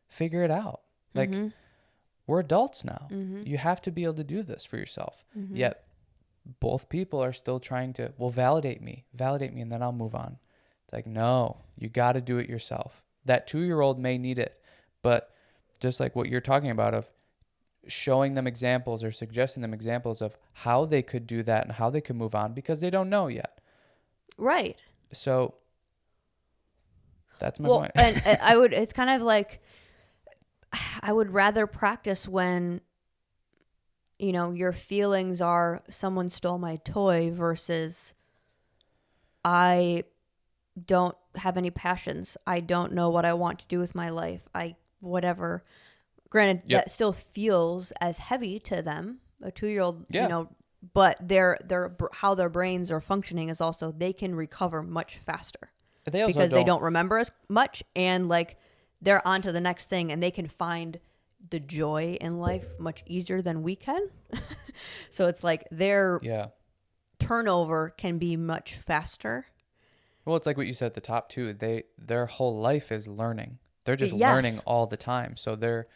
Figure it out. Like, we're adults now. You have to be able to do this for yourself. Yet, both people are still trying to, well, validate me, and then I'll move on. It's like, no, you got to do it yourself. That 2-year-old may need it, but just like what you're talking about of showing them examples or suggesting them examples of how they could do that and how they could move on because they don't know yet. Right. So that's my point. And it's kind of like, I would rather practice when, you know, your feelings are someone stole my toy versus I don't have any passions. I don't know what I want to do with my life. Whatever. Granted, that still feels as heavy to them, a 2-year-old, you know, but how their brains are functioning is also, they can recover much faster because they don't remember as much, and like they're on to the next thing, and they can find the joy in life much easier than we can. So it's like their turnover can be much faster. Well, it's like what you said at the top too. Their whole life is learning. They're just learning all the time. So they're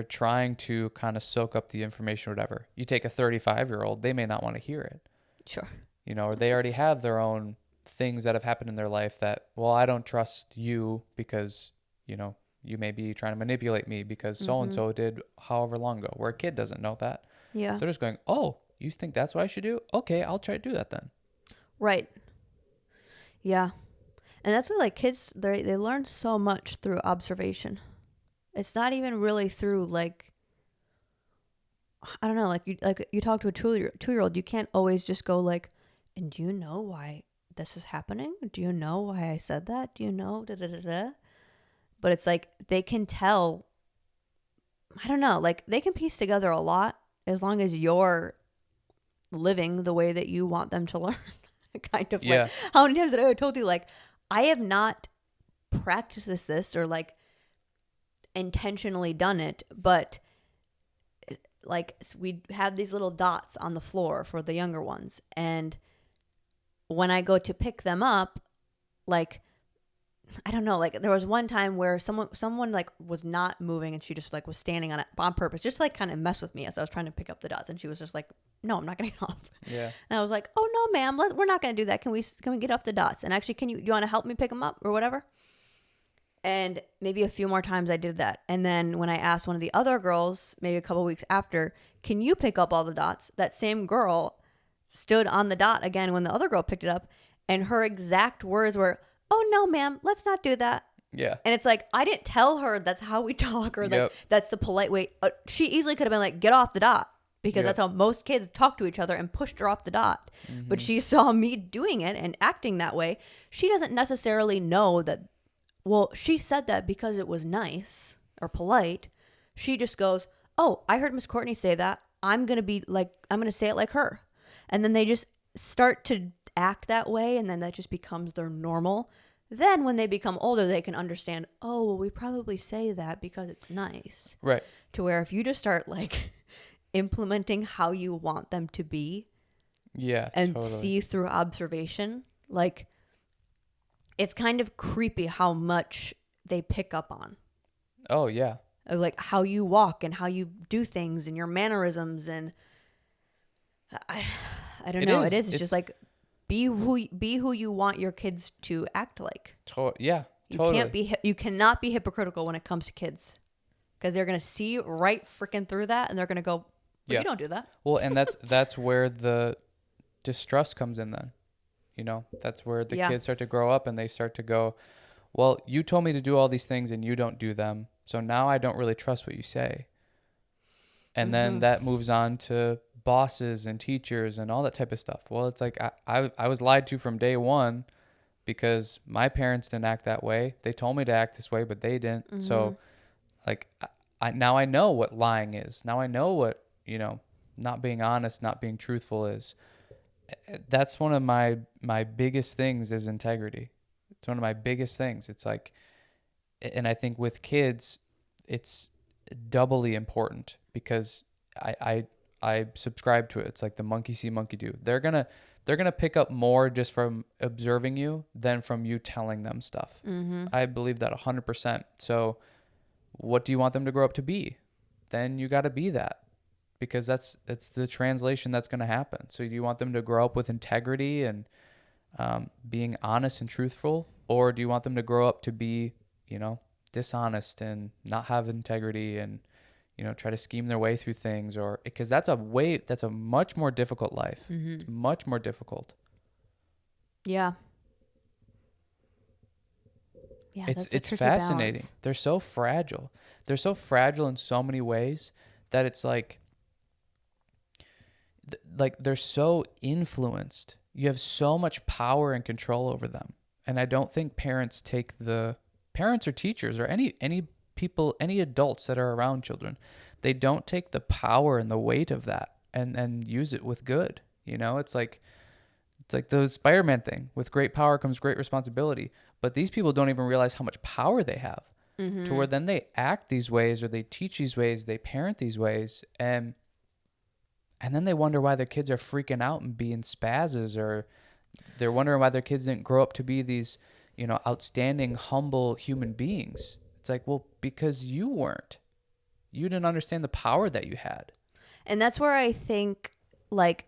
trying to kind of soak up the information or whatever. You take a 35-year-old, they may not want to hear it. Sure. You know, or they already have their own things that have happened in their life that, well, I don't trust you because, you know, you may be trying to manipulate me because so-and-so did however long ago, where a kid doesn't know that. Yeah. They're just going, oh, you think that's what I should do? Okay, I'll try to do that then. Right. Yeah. And that's why, like, kids, they learn so much through observation. It's not even really through, like, I don't know, like you talk to a 2-year-old, you can't always just go like, and do you know why this is happening? Do you know why I said that? Do you know? Da-da-da-da. But it's like they can tell, I don't know, like they can piece together a lot as long as you're living the way that you want them to learn. Kind of like, how many times did I told you, like, I have not practiced this or like intentionally done it, but like we have these little dots on the floor for the younger ones, and when I go to pick them up, like, I don't know, like there was one time where someone like was not moving, and she just like was standing on it on purpose, just like kind of mess with me as I was trying to pick up the dots, and she was just like, no, I'm not getting off. Yeah. And I was like, oh no, ma'am, we're not going to do that. Can we get off the dots? And actually, do you want to help me pick them up or whatever? And maybe a few more times I did that. And then when I asked one of the other girls, maybe a couple weeks after, can you pick up all the dots? That same girl stood on the dot again when the other girl picked it up, and her exact words were, oh no, ma'am, let's not do that. Yeah. And it's like, I didn't tell her that's how we talk, or like that's the polite way. She easily could have been like, get off the dot, because that's how most kids talk to each other, and pushed her off the dot. Mm-hmm. But she saw me doing it and acting that way. She doesn't necessarily know that, well, she said that because it was nice or polite. She just goes, oh, I heard Miss Courtney say that. I'm going to say it like her. And then they just start to act that way, and then that just becomes their normal. Then when they become older, they can understand, oh, well, we probably say that because it's nice. Right. To where if you just start like implementing how you want them to be, and totally see through observation, like, it's kind of creepy how much they pick up on. Oh, yeah. Like how you walk and how you do things and your mannerisms, and I don't know. It's just like, be who you want your kids to act like. Yeah, totally. You cannot be hypocritical when it comes to kids, because they're gonna see right freaking through that, and they're gonna go, well, you don't do that. Well, and that's where the distrust comes in then. You know, that's where the kids start to grow up and they start to go, well, you told me to do all these things and you don't do them. So now I don't really trust what you say. And then that moves on to bosses and teachers and all that type of stuff. Well, it's like I was lied to from day one because my parents didn't act that way. They told me to act this way, but they didn't. So like now I know what lying is. Now I know what, you know, not being honest, not being truthful is. That's one of my biggest things is integrity. It's one of my biggest things. It's like, and I think with kids, it's doubly important because I subscribe to it. It's like the monkey see, monkey do. They're gonna pick up more just from observing you than from you telling them stuff. I believe that 100%. So what do you want them to grow up to be? Then you got to be that, because it's the translation that's going to happen. So do you want them to grow up with integrity and being honest and truthful, or do you want them to grow up to be, you know, dishonest and not have integrity and, you know, try to scheme their way through things? Or because that's a much more difficult life. It's much more difficult. Yeah. Yeah, it's fascinating. Balance. They're so fragile. They're so fragile in so many ways that it's like they're so influenced. You have so much power and control over them. And I don't think parents or teachers or any people, any adults that are around children, they don't take the power and the weight of that and use it with good. You know, it's like the Spider-Man thing. With great power comes great responsibility. But these people don't even realize how much power they have to where then they act these ways, or they teach these ways, they parent these ways, and then they wonder why their kids are freaking out and being spazzes, or they're wondering why their kids didn't grow up to be these, you know, outstanding, humble human beings. It's like, well, because you weren't. You didn't understand the power that you had. And that's where I think, like,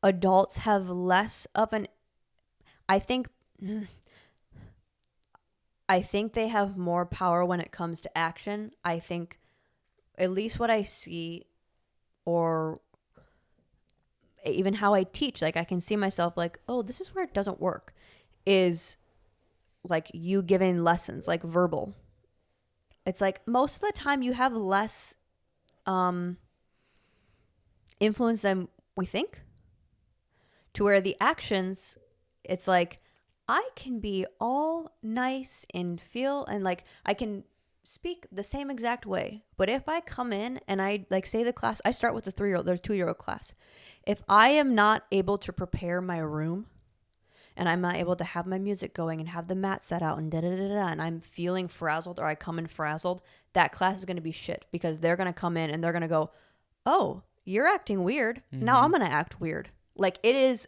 adults have less of an... I think they have more power when it comes to action. I think, at least what I see, or even how I teach, like I can see myself like, oh, this is where it doesn't work, is like you giving lessons, like verbal. It's like most of the time you have less influence than we think, to where the actions, it's like I can be all nice and feel, and like I can speak the same exact way. But if I come in and I like say the class, I start with the 3-year-old or 2-year-old class. If I am not able to prepare my room, and I'm not able to have my music going and have the mat set out and da-da-da-da, and I'm feeling frazzled, or I come in frazzled, that class is going to be shit, because they're going to come in and they're going to go, oh, you're acting weird. Now I'm going to act weird. Like, it is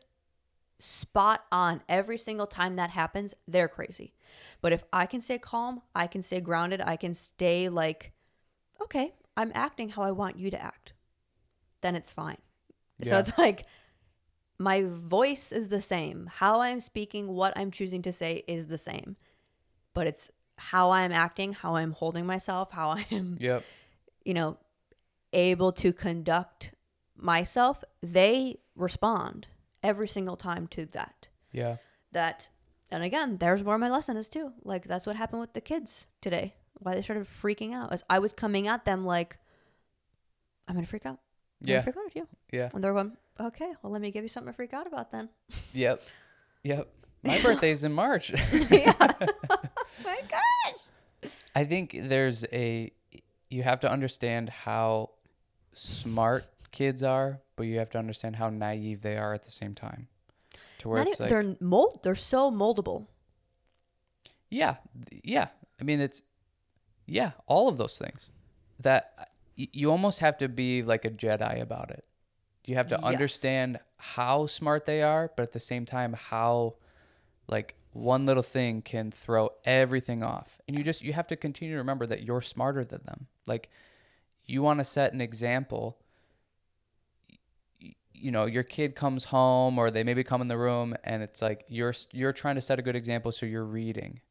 spot on every single time that happens. They're crazy. But if I can stay calm, I can stay grounded, I can stay like, okay, I'm acting how I want you to act, then it's fine. Yeah. So it's like my voice is the same. How I'm speaking, what I'm choosing to say is the same. But it's how I'm acting, how I'm holding myself, how I am, you know, able to conduct myself. They respond every single time to that. Yeah. And again, there's where my lesson is too. Like, that's what happened with the kids today. Why they started freaking out. As I was coming at them like, I'm going to freak out. I'm going to freak out at you. Yeah. And they're going, okay, well, let me give you something to freak out about then. Yep. My birthday's in March. Yeah. My gosh. I think you have to understand how smart kids are, but you have to understand how naive they are at the same time. To where it's like, they're so moldable. Yeah. I mean, all of those things that you almost have to be like a Jedi about it. You have to understand how smart they are, but at the same time, how like one little thing can throw everything off. And you have to continue to remember that you're smarter than them. Like, you want to set an example. You know, your kid comes home, or they maybe come in the room, and it's like you're trying to set a good example, so you're reading.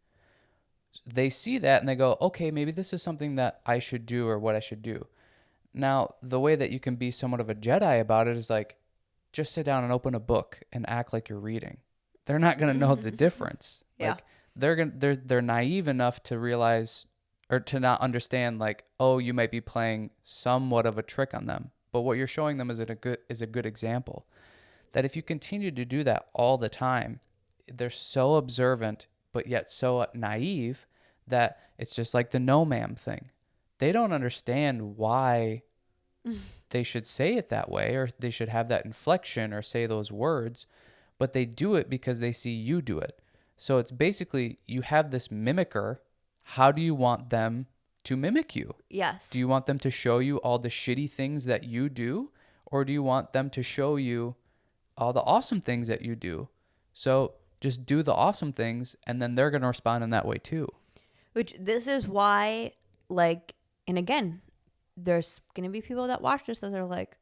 They see that and they go, okay, maybe this is something that I should do, or what I should do. Now, the way that you can be somewhat of a Jedi about it is like, just sit down and open a book and act like you're reading. They're not going to know the difference. Yeah. Like they're naive enough to realize or to not understand like, oh, you might be playing somewhat of a trick on them. But what you're showing them is a good example. That if you continue to do that all the time, they're so observant but yet so naive that it's just like the no ma'am thing. They don't understand why they should say it that way or they should have that inflection or say those words, but they do it because they see you do it. So it's basically you have this mimicker. How do you want them to mimic you? Yes. Do you want them to show you all the shitty things that you do, or do you want them to show you all the awesome things that you do? So just do the awesome things, and then they're going to respond in that way too. Which this is why, like, and again, there's going to be people that watch this that are like,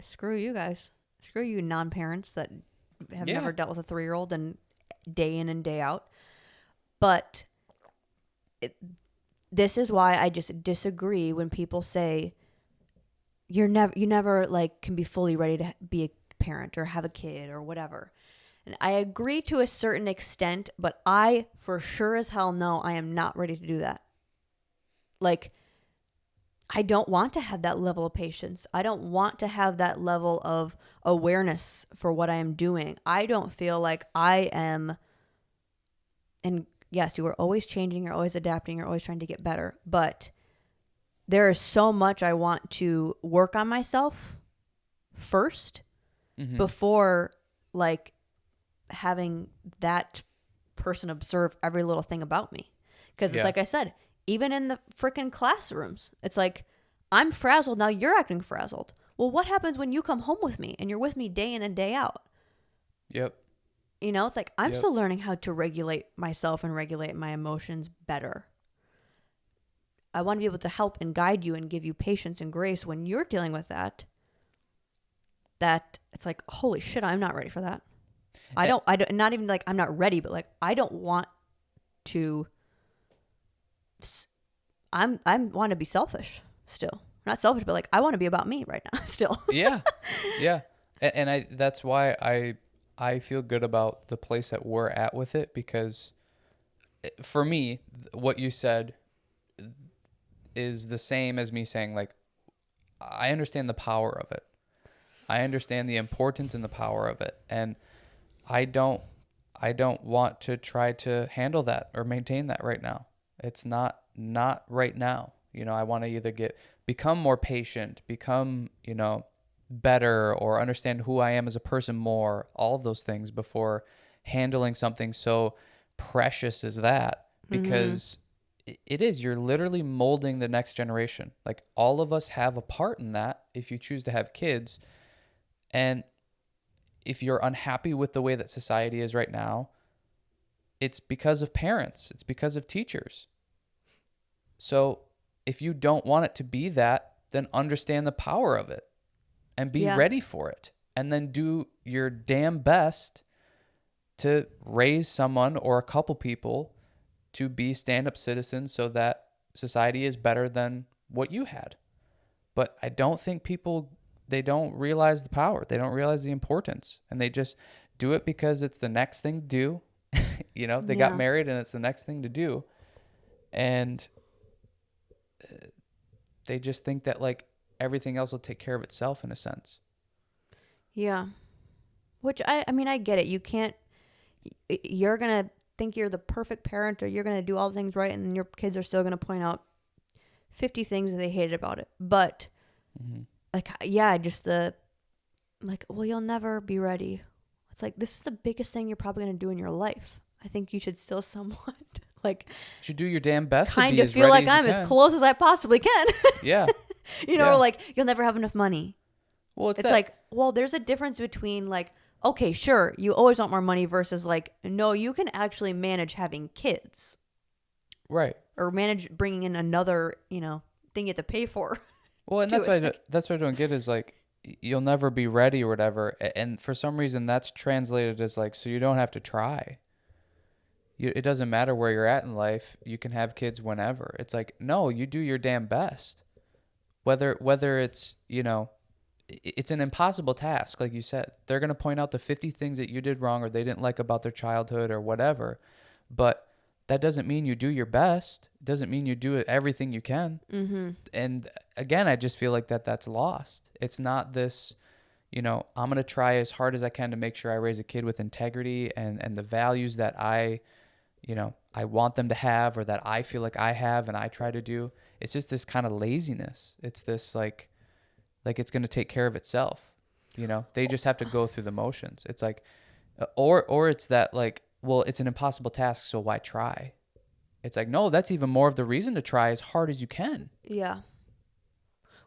screw you guys. Screw you non-parents that have never dealt with a 3-year-old and day in and day out. But this is why I just disagree when people say you never like can be fully ready to be a parent or have a kid or whatever. And I agree to a certain extent, but I for sure as hell know I am not ready to do that. Like, I don't want to have that level of patience. I don't want to have that level of awareness for what I am doing. I don't feel like I am, and yes, you are always changing, you're always adapting, you're always trying to get better, but there is so much I want to work on myself first before like having that person observe every little thing about me. Because it's like I said, even in the freaking classrooms, it's like, I'm frazzled, now you're acting frazzled. Well, what happens when you come home with me and you're with me day in and day out? Yep. You know, it's like, I'm still learning how to regulate myself and regulate my emotions better. I want to be able to help and guide you and give you patience and grace when you're dealing with that. That it's like, holy shit, I'm not ready for that. I don't, not even like I'm not ready, but like, I don't want to, I want to be selfish still. Not selfish, but like, I want to be about me right now still. Yeah. And that's why I feel good about the place that we're at with it, because for me, what you said is the same as me saying, like, I understand the power of it. I understand the importance and the power of it. And I don't want to try to handle that or maintain that right now. It's not right now. You know, I want to either become more patient, become, you know, better, or understand who I am as a person more, all of those things before handling something so precious as that, because it is, you're literally molding the next generation. Like, all of us have a part in that if you choose to have kids. And if you're unhappy with the way that society is right now, it's because of parents, it's because of teachers. So if you don't want it to be that, then understand the power of it and be ready for it. And then do your damn best to raise someone or a couple people to be stand-up citizens so that society is better than what you had. But I don't think people, they don't realize the power. They don't realize the importance. And they just do it because it's the next thing to do. You know, they got married and it's the next thing to do. And they just think that, like, everything else will take care of itself in a sense. Yeah. Which, I mean, I get it. You can't, you're going to think you're the perfect parent, or you're going to do all the things right, and your kids are still going to point out 50 things that they hated about it. But, like, yeah, just like, well, you'll never be ready. It's like, this is the biggest thing you're probably going to do in your life. I think you should still somewhat, like, you should do your damn best kind of feel like I'm as close as I possibly can. Yeah. You know, like, you'll never have enough money. Well, it's like, well, there's a difference between, like, okay, sure, you always want more money versus, like, no, you can actually manage having kids. Right. Or manage bringing in another, you know, thing you have to pay for. Well, and that's what I don't get is, like, you'll never be ready or whatever. And for some reason that's translated as, like, so you don't have to try. It doesn't matter where you're at in life. You can have kids whenever. It's like, no, you do your damn best. Whether it's, you know, it's an impossible task. Like you said, they're going to point out the 50 things that you did wrong or they didn't like about their childhood or whatever. But that doesn't mean you do your best. It doesn't mean you do everything you can. Mm-hmm. And again, I just feel like that's lost. It's not this, I'm going to try as hard as I can to make sure I raise a kid with integrity and the values that I want them to have or that I feel like I have and I try to do. It's just this kind of laziness. It's this like it's going to take care of itself. They just have to go through the motions. It's like, or it's that like, well, it's an impossible task, so why try? It's like, no, that's even more of the reason to try as hard as you can. Yeah.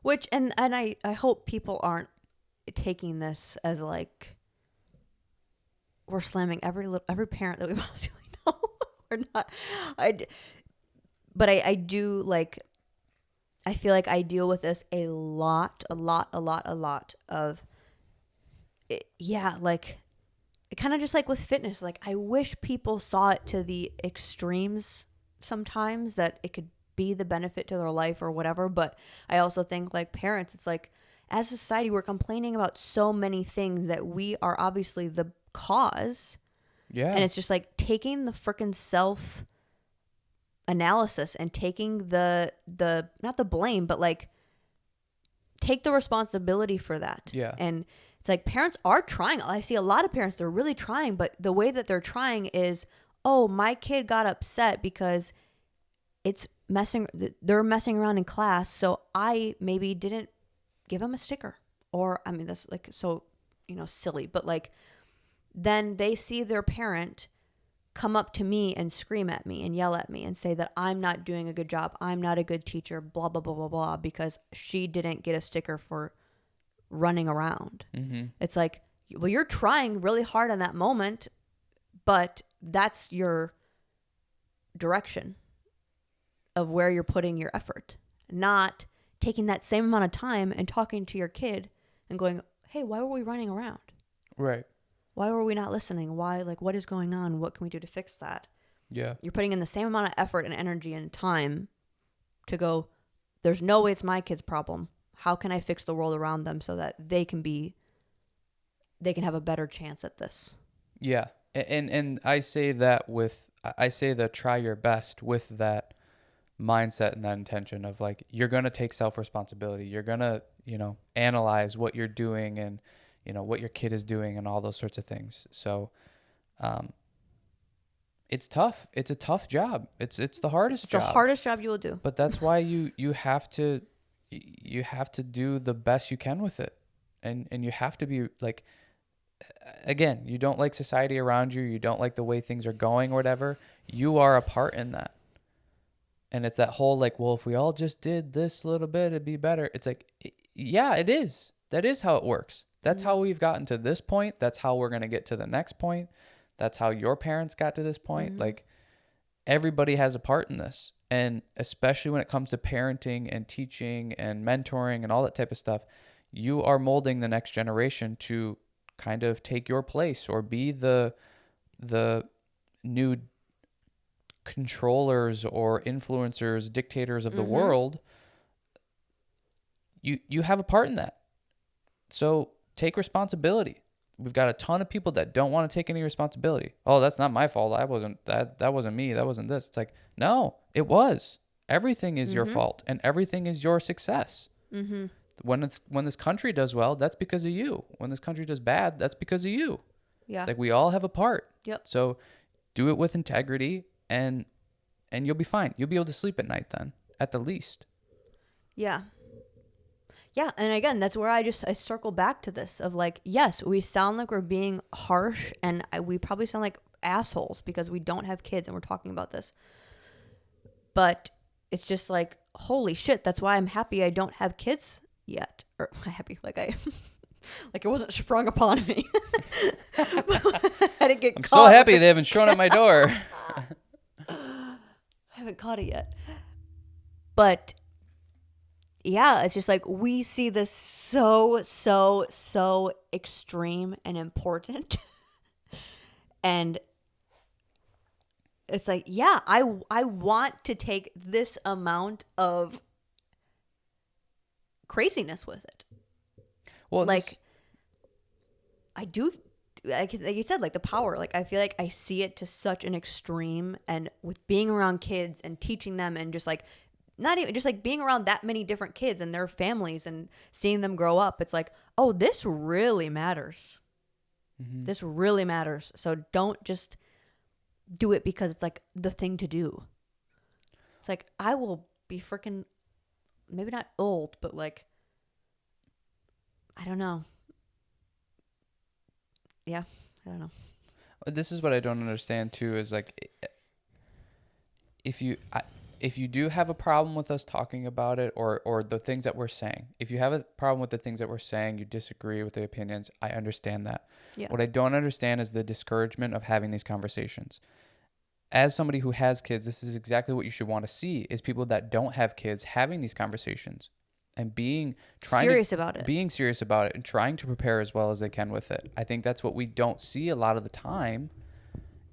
Which, and I hope people aren't taking this as like, we're slamming every parent that we possibly know. Or not. But I do like, I feel like I deal with this a lot of it, yeah, like it kind of just like with fitness. Like I wish people saw it to the extremes sometimes, that it could be the benefit to their life or whatever. But I also think like parents, it's like as a society, we're complaining about so many things that we are obviously the cause. Yeah. And it's just like taking the freaking self analysis and taking the not the blame, but like take the responsibility for that. Yeah. And it's like parents are trying. I see a lot of parents, they're really trying, but the way that they're trying is, oh, my kid got upset because they're messing around in class, so I maybe didn't give him a sticker. Or I mean, that's like so, silly, but like then they see their parent come up to me and scream at me and yell at me and say that I'm not doing a good job, I'm not a good teacher, blah, blah, blah, blah, blah, because she didn't get a sticker for running around. Mm-hmm. It's like, well, you're trying really hard in that moment, but that's your direction of where you're putting your effort, not taking that same amount of time and talking to your kid and going, hey, why were we running around? Right. Why were we not listening? Why, like, what is going on? What can we do to fix that? Yeah. You're putting in the same amount of effort and energy and time to go, there's no way it's my kid's problem. How can I fix the world around them so that they can have a better chance at this? Yeah. And I say the try your best with that mindset and that intention of like, you're going to take self-responsibility. You're going to, analyze what you're doing and, what your kid is doing and all those sorts of things. So, it's tough. It's a tough job. It's the hardest job. It's the hardest job you will do. But that's why you have to do the best you can with it. And you have to be like, again, you don't like society around you. You don't like the way things are going or whatever. You are a part in that. And it's that whole like, well, if we all just did this little bit, it'd be better. It's like, yeah, it is. That is how it works. That's how we've gotten to this point. That's how we're going to get to the next point. That's how your parents got to this point. Mm-hmm. Like everybody has a part in this. And especially when it comes to parenting and teaching and mentoring and all that type of stuff, you are molding the next generation to kind of take your place or be the new controllers or influencers, dictators of the mm-hmm. world. You have a part in that. So take responsibility. We've got a ton of people that don't want to take any responsibility. Oh, that's not my fault. That wasn't me. That wasn't this. It's like, no, it was. Everything is mm-hmm. your fault and everything is your success. Mm-hmm. When this country does well, that's because of you. When this country does bad, that's because of you. Yeah. It's like we all have a part. Yep. So do it with integrity and you'll be fine. You'll be able to sleep at night then, at the least. Yeah. Yeah, and again, that's where I circle back to this of like, yes, we sound like we're being harsh and we probably sound like assholes because we don't have kids and we're talking about this. But it's just like, holy shit, that's why I'm happy I don't have kids yet. Or happy, like like it wasn't sprung upon me. I didn't get I'm caught. So happy they haven't shown at my door. I haven't caught it yet. But yeah, it's just like we see this so extreme and important. And it's like, yeah, I want to take this amount of craziness with it. Well, like I do, like you said, like the power, like I feel like I see it to such an extreme, and with being around kids and teaching them and just like not even just like being around that many different kids and their families and seeing them grow up, it's like, oh, this really matters. Mm-hmm. This really matters. So don't just do it because it's like the thing to do. It's like, I will be freaking, maybe not old, but like, I don't know. Yeah, I don't know. This is what I don't understand too, is like, if you do have a problem with us talking about it, or the things that we're saying, if you have a problem with the things that we're saying, you disagree with the opinions, I understand that. Yeah. What I don't understand is the discouragement of having these conversations. As somebody who has kids, this is exactly what you should want to see, is people that don't have kids having these conversations and being serious about it and trying to prepare as well as they can with it. I think that's what we don't see a lot of the time,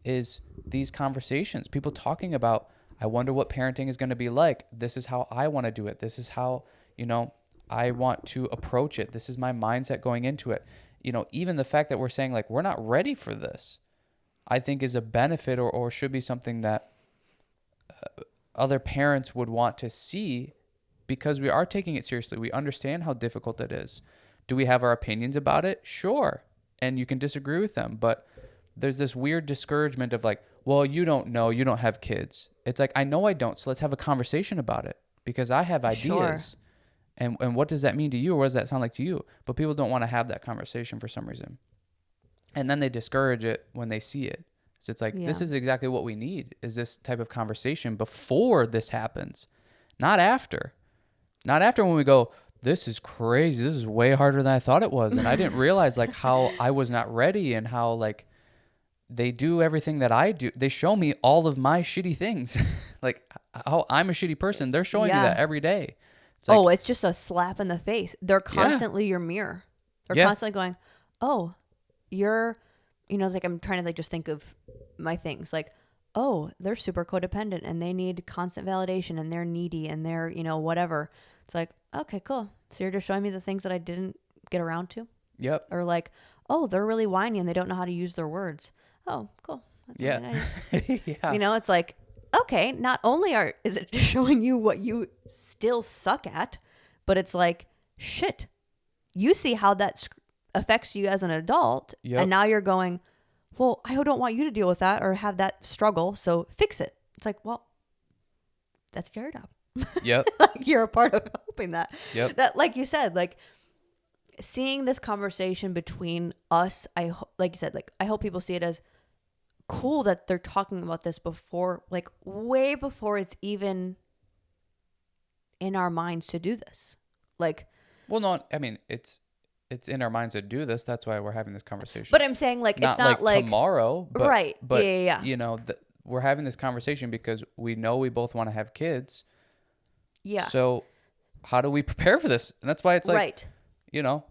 is these conversations, people talking about, I wonder what parenting is going to be like. This is how I want to do it. This is how, I want to approach it. This is my mindset going into it. Even the fact that we're saying like, we're not ready for this, I think is a benefit, or should be something that other parents would want to see, because we are taking it seriously. We understand how difficult it is. Do we have our opinions about it? Sure. And you can disagree with them, but there's this weird discouragement of like, well, you don't know, you don't have kids. It's like, I know I don't, so let's have a conversation about it, because I have ideas. Sure. And what does that mean to you, or what does that sound like to you? But people don't want to have that conversation for some reason. And then they discourage it when they see it. So it's like, This is exactly what we need, is this type of conversation before this happens, not after. Not after, when we go, this is crazy, this is way harder than I thought it was. And I didn't realize like how I was not ready, and how like they do everything that I do. They show me all of my shitty things. Like how I'm a shitty person. They're showing me that every day. It's like, it's just a slap in the face. They're constantly your mirror. They're constantly going, oh, you're, it's like, I'm trying to like just think of my things. Like, oh, they're super codependent and they need constant validation and they're needy and they're, whatever. It's like, okay, cool. So you're just showing me the things that I didn't get around to. Yep. Or like, oh, they're really whiny and they don't know how to use their words. Oh, cool. That's really nice. Yeah. It's like, okay, not only is it showing you what you still suck at, but it's like, shit, you see how that affects you as an adult. Yep. And now you're going, well, I don't want you to deal with that or have that struggle, so fix it. It's like, well, that's your job. Yep. Like, you're a part of helping that. Yep. That, like you said, like, seeing this conversation between us, like you said, like, I hope people see it as cool that they're talking about this before, like, way before it's even in our minds to do this. Like, well, no, I mean, it's in our minds to do this. That's why we're having this conversation. But I'm saying, like, it's not like tomorrow, but, right? But yeah. We're having this conversation because we know we both want to have kids. Yeah. So how do we prepare for this? And that's why it's like, right.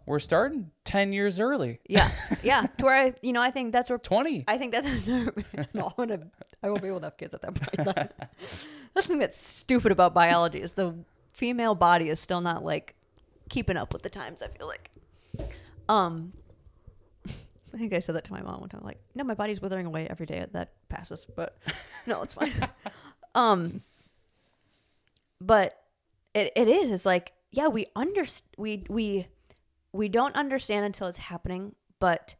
We're starting 10 years early. Yeah. Yeah. To where I think that's where 20. I think that's no, I won't be able to have kids at that point. That's the thing that's stupid about biology, is the female body is still not like keeping up with the times, I feel like. I think I said that to my mom one time. Like, no, my body's withering away every day. That passes, but no, it's fine. But it is. It's like, yeah, we don't understand until it's happening, but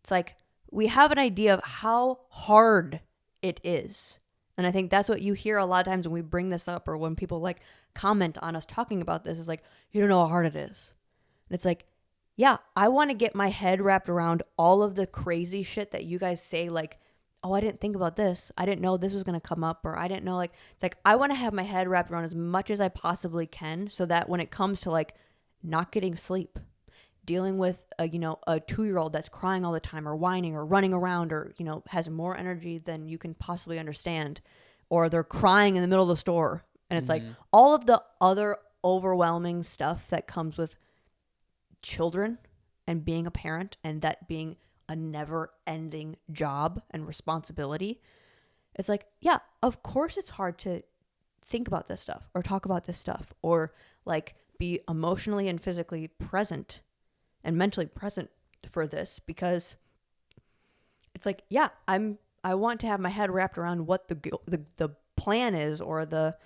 it's like we have an idea of how hard it is. And I think that's what you hear a lot of times when we bring this up, or when people like comment on us talking about this, is like, you don't know how hard it is. And it's like, yeah, I want to get my head wrapped around all of the crazy shit that you guys say, like, oh, I didn't think about this. I didn't know this was going to come up, or I didn't know, like, it's like, I want to have my head wrapped around as much as I possibly can, so that when it comes to like not getting sleep, dealing with a 2-year-old that's crying all the time, or whining, or running around, or, has more energy than you can possibly understand, or they're crying in the middle of the store. And it's like all of the other overwhelming stuff that comes with children and being a parent, and that being a never-ending job and responsibility. It's like, yeah, of course it's hard to think about this stuff, or talk about this stuff, or like be emotionally and physically present and mentally present for this, because it's like, yeah, I want to have my head wrapped around what the plan is, or the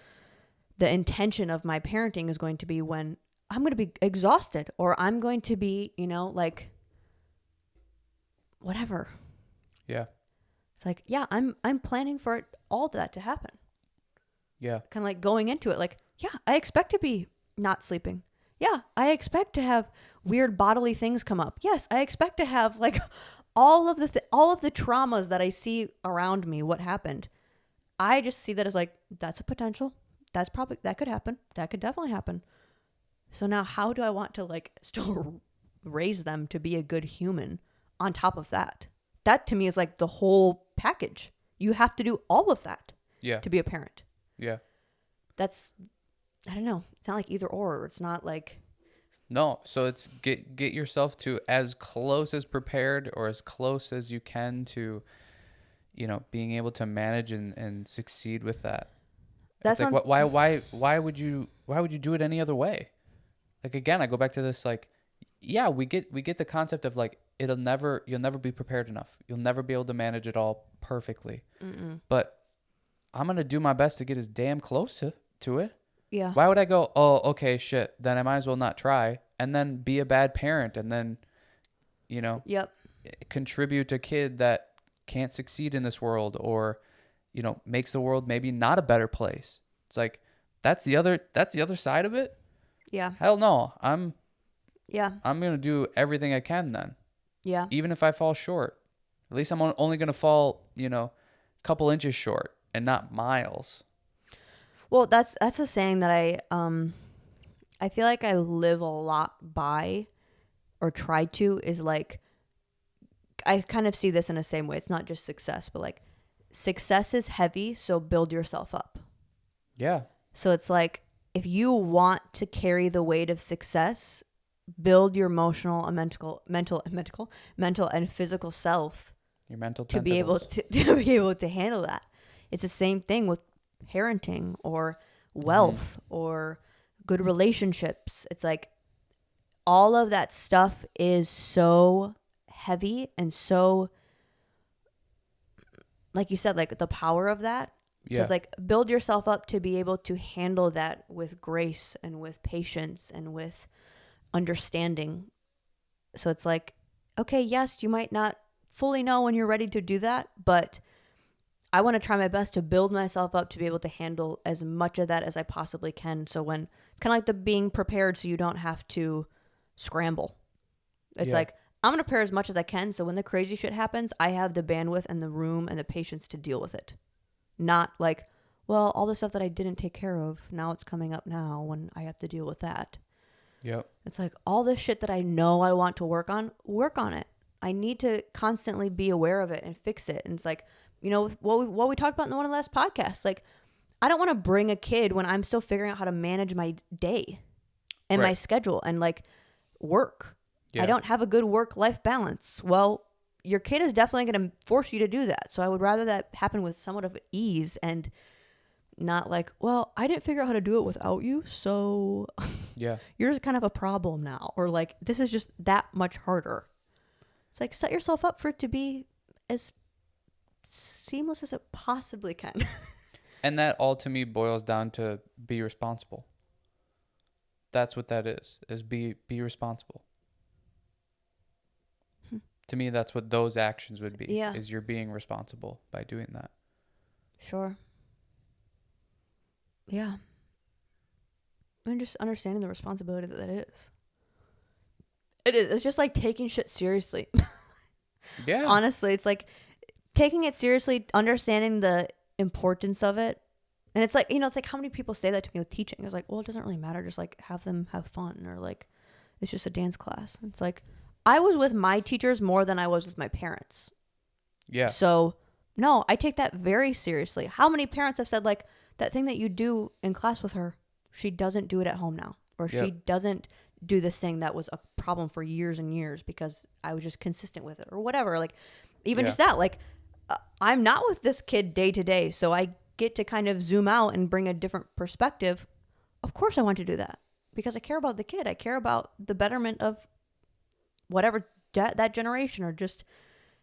intention of my parenting is going to be when I'm going to be exhausted, or I'm going to be, like whatever. Yeah. It's like, yeah, I'm planning for all that to happen. Yeah. Kind of like going into it, like, yeah, I expect to be not sleeping. Yeah, I expect to have weird bodily things come up. Yes, I expect to have like all of the traumas that I see around me. What happened? I just see that as like, that's a potential. That could happen. That could definitely happen. So now, how do I want to like still raise them to be a good human on top of that? That to me is like the whole package. You have to do all of that to be a parent. Yeah. That's, I don't know. It's not like either or. It's not like. No. So it's get yourself to as close as prepared, or as close as you can to, being able to manage and succeed with that. That's like, why would you do it any other way? Like, again, I go back to this, like, yeah, we get the concept of like, you'll never be prepared enough. You'll never be able to manage it all perfectly. Mm-mm. But I'm going to do my best to get as damn close to it. Yeah. Why would I go, oh, okay, shit, then I might as well not try, and then be a bad parent, and then, Yep. contribute a kid that can't succeed in this world, or, makes the world maybe not a better place. It's like, that's the other side of it. Yeah. Hell no. I'm going to do everything I can then. Yeah. Even if I fall short. At least I'm only going to fall, a couple inches short and not miles. Well, that's a saying that I feel like I live a lot by, or try to, is like, I kind of see this in the same way. It's not just success, but like, success is heavy, so build yourself up. Yeah. So it's like, if you want to carry the weight of success, build your emotional and mental and physical self. Your mental to be able to handle that. It's the same thing with parenting, or wealth, or good relationships. It's like, all of that stuff is so heavy, and so, like you said, like the power of that. So it's like, build yourself up to be able to handle that with grace and with patience and with understanding. So it's like, okay, yes, you might not fully know when you're ready to do that, but I want to try my best to build myself up to be able to handle as much of that as I possibly can. So when, it's kind of like the being prepared, so you don't have to scramble. It's like, I'm going to prepare as much as I can, so when the crazy shit happens, I have the bandwidth and the room and the patience to deal with it. Not like, well, all the stuff that I didn't take care of, now it's coming up now when I have to deal with that. Yep. It's like, all this shit that I know I want to work on it. I need to constantly be aware of it and fix it. And it's like, what we talked about in one of the last podcasts, like, I don't want to bring a kid when I'm still figuring out how to manage my day and my schedule and like work. Yeah. I don't have a good work-life balance. Well, your kid is definitely going to force you to do that. So I would rather that happen with somewhat of ease, and not like, well, I didn't figure out how to do it without you, so you're kind of a problem now. Or like, this is just that much harder. It's like, set yourself up for it to be as seamless as it possibly can. And that all to me boils down to be responsible. That's what that is be responsible. To me, that's what those actions would be, is you're being responsible by doing that. Sure. Yeah. And just understanding the responsibility that is. It is. It's just like taking shit seriously. Yeah. Honestly, it's like taking it seriously, understanding the importance of it. And it's like, it's like, how many people say that to me with teaching? It's like, well, it doesn't really matter. Just like have them have fun, or like, it's just a dance class. It's like, I was with my teachers more than I was with my parents. Yeah. So, no, I take that very seriously. How many parents have said, like, that thing that you do in class with her, she doesn't do it at home now. Or she doesn't do this thing that was a problem for years and years because I was just consistent with it, or whatever. Like, even just that, like, I'm not with this kid day to day, so I get to kind of zoom out and bring a different perspective. Of course I want to do that because I care about the kid. I care about the betterment of whatever that generation, or just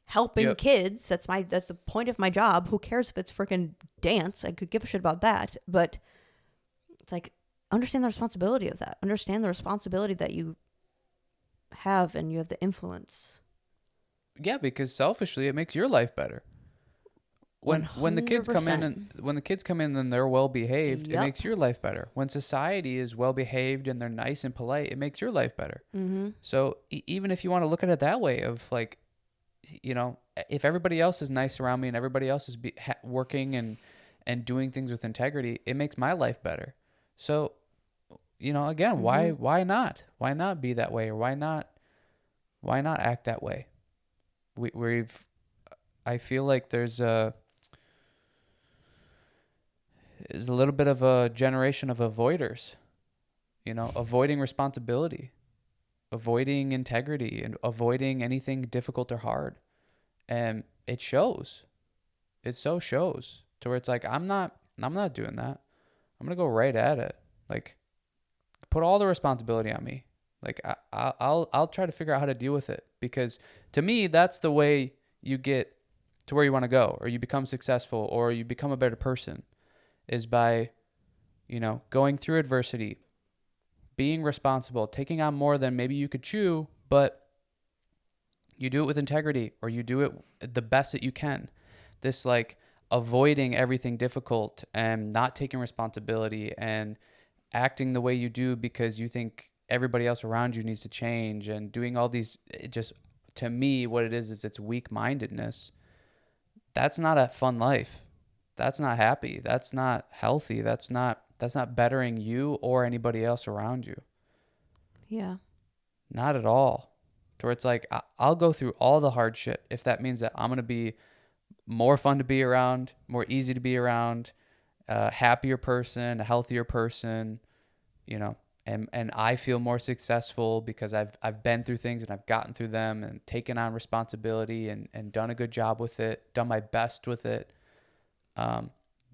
helping kids. That's the point of my job. Who cares if it's freaking dance? I could give a shit about that. But it's like, understand the responsibility of that. Understand the responsibility that you have, and you have the influence. Yeah, because selfishly, it makes your life better. When the kids come in and they're well behaved, it makes your life better. When society is well behaved and they're nice and polite, it makes your life better. Mm-hmm. So even if you want to look at it that way, of like, you know, if everybody else is nice around me and everybody else is working and doing things with integrity, it makes my life better. So, you know, again, why not? Why not be that way, or why not act that way? I feel like there's a little bit of a generation of avoiders, you know, avoiding responsibility, avoiding integrity, and avoiding anything difficult or hard. And it shows. It so shows to where it's like, I'm not doing that. I'm going to go right at it. Like, put all the responsibility on me. Like, I'll try to figure out how to deal with it, because to me, that's the way you get to where you want to go, or you become successful, or you become a better person, is by, you know, going through adversity, being responsible, taking on more than maybe you could chew, but you do it with integrity, or you do it the best that you can. This, like, avoiding everything difficult and not taking responsibility and acting the way you do because you think everybody else around you needs to change, and doing all these, it just, to me, what it is it's weak-mindedness. That's not a fun life. That's not happy. That's not healthy. That's not bettering you or anybody else around you. Yeah. Not at all. To where it's like, I'll go through all the hard shit if that means that I'm going to be more fun to be around, more easy to be around, a happier person, a healthier person, you know, and I feel more successful because I've been through things and I've gotten through them and taken on responsibility and done a good job with it, done my best with it.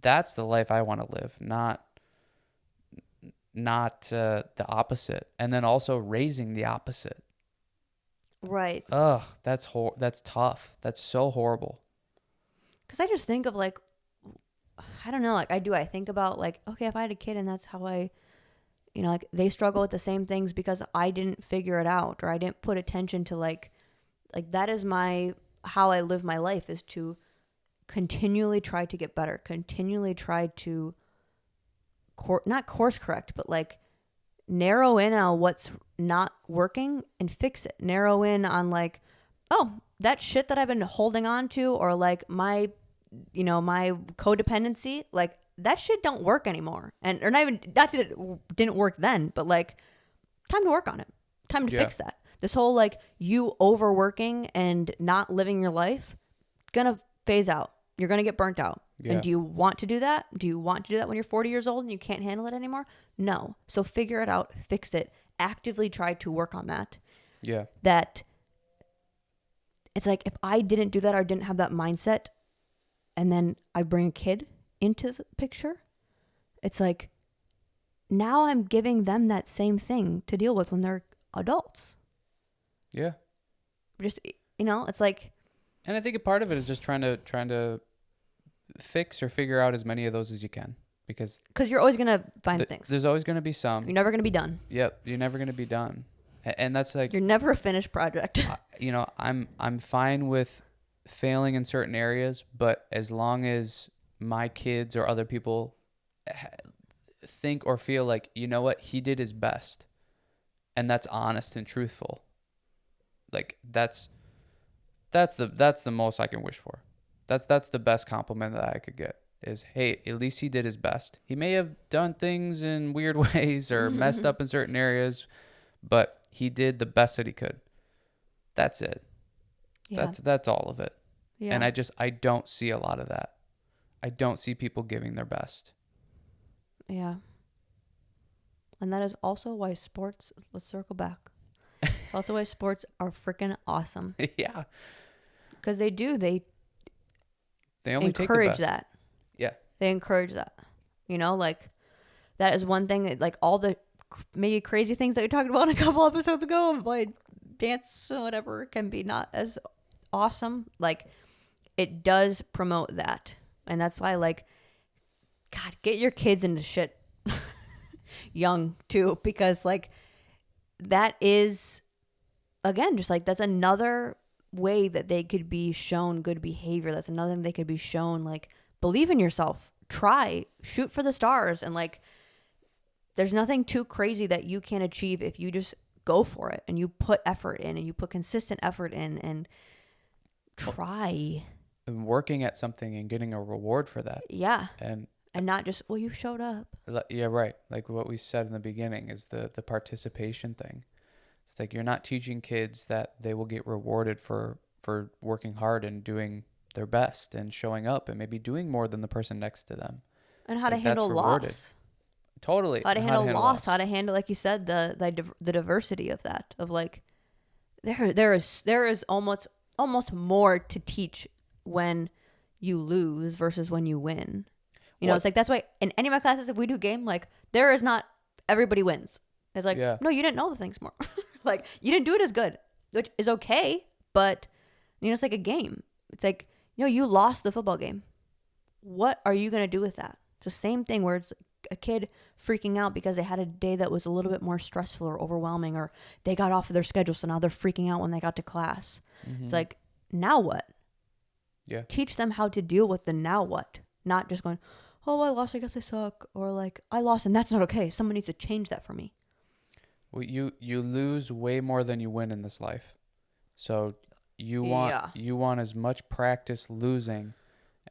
That's the life I want to live, not the opposite. And then also raising the opposite. Right. Ugh, that's tough. That's so horrible. Because I just think of, like, I don't know, like, I think about, like, okay, if I had a kid and that's how I, you know, like, they struggle with the same things because I didn't figure it out, or I didn't put attention to, like that is how I live my life, is to continually try to get better, continually try to not course correct, but, like, narrow in on what's not working and fix it. Narrow in on, like, oh, that shit that I've been holding on to, or, like, my codependency, like, that shit don't work anymore. Or not even, that didn't work then, but, like, time to work on it. Time to fix that. This whole, like, you overworking and not living your life, gonna phase out. You're gonna get burnt out. Yeah. And do you want to do that? Do you want to do that when you're 40 years old and you can't handle it anymore? No. So figure it out, fix it, actively try to work on that. Yeah. That it's like, if I didn't do that, or didn't have that mindset, and then I bring a kid into the picture, it's like, now I'm giving them that same thing to deal with when they're adults. Yeah. Just, you know, it's like. And I think a part of it is just trying to fix or figure out as many of those as you can, because you're always going to find things. There's always going to be some. You're never going to be done. Yep. You're never going to be done. And that's like, you're never a finished project. You know, I'm fine with failing in certain areas, but as long as my kids or other people think or feel like, you know what, he did his best, and that's honest and truthful, like, that's the most I can wish for. That's the best compliment that I could get, is, hey, at least he did his best. He may have done things in weird ways or messed up in certain areas, but he did the best that he could. That's it. Yeah. That's all of it. Yeah. And I don't see a lot of that. I don't see people giving their best. Yeah. And that is also why sports, let's circle back. It's also why sports are freaking awesome. Yeah. Because they only encourage that. Yeah. They encourage that. You know, like, that is one thing that, like, all the maybe crazy things that we talked about a couple episodes ago, of, like, dance or whatever can be not as awesome. Like, it does promote that. And that's why, like, God, get your kids into shit young too, because like that is, again, just like that's another way that they could be shown good behavior. That's another thing they could be shown, like, believe in yourself, try, shoot for the stars. And like, there's nothing too crazy that you can't achieve if you just go for it and you put effort in and you put consistent effort in and try. And working at something and getting a reward for that. Yeah. And not just, well, you showed up. Yeah, right. Like what we said in the beginning is the participation thing. It's like you're not teaching kids that they will get rewarded for working hard and doing their best and showing up and maybe doing more than the person next to them. And how to handle loss. Totally. How to handle loss. How to handle, like you said, the diversity of that. Of like, there is almost more to teach when you lose versus when you win. You know, it's like, that's why in any of my classes, if we do game, like, there is not everybody wins. It's like, no, you didn't know the things more. Like, you didn't do it as good, which is okay. But, you know, it's like a game. It's like, you know, you lost the football game. What are you going to do with that? It's the same thing where it's a kid freaking out because they had a day that was a little bit more stressful or overwhelming, or they got off of their schedule. So now they're freaking out when they got to class. Mm-hmm. It's like, now what? Yeah. Teach them how to deal with the now what, not just going, oh, I lost, I guess I suck. Or like, I lost and that's not okay. Someone needs to change that for me. Well, you lose way more than you win in this life. So you want as much practice losing,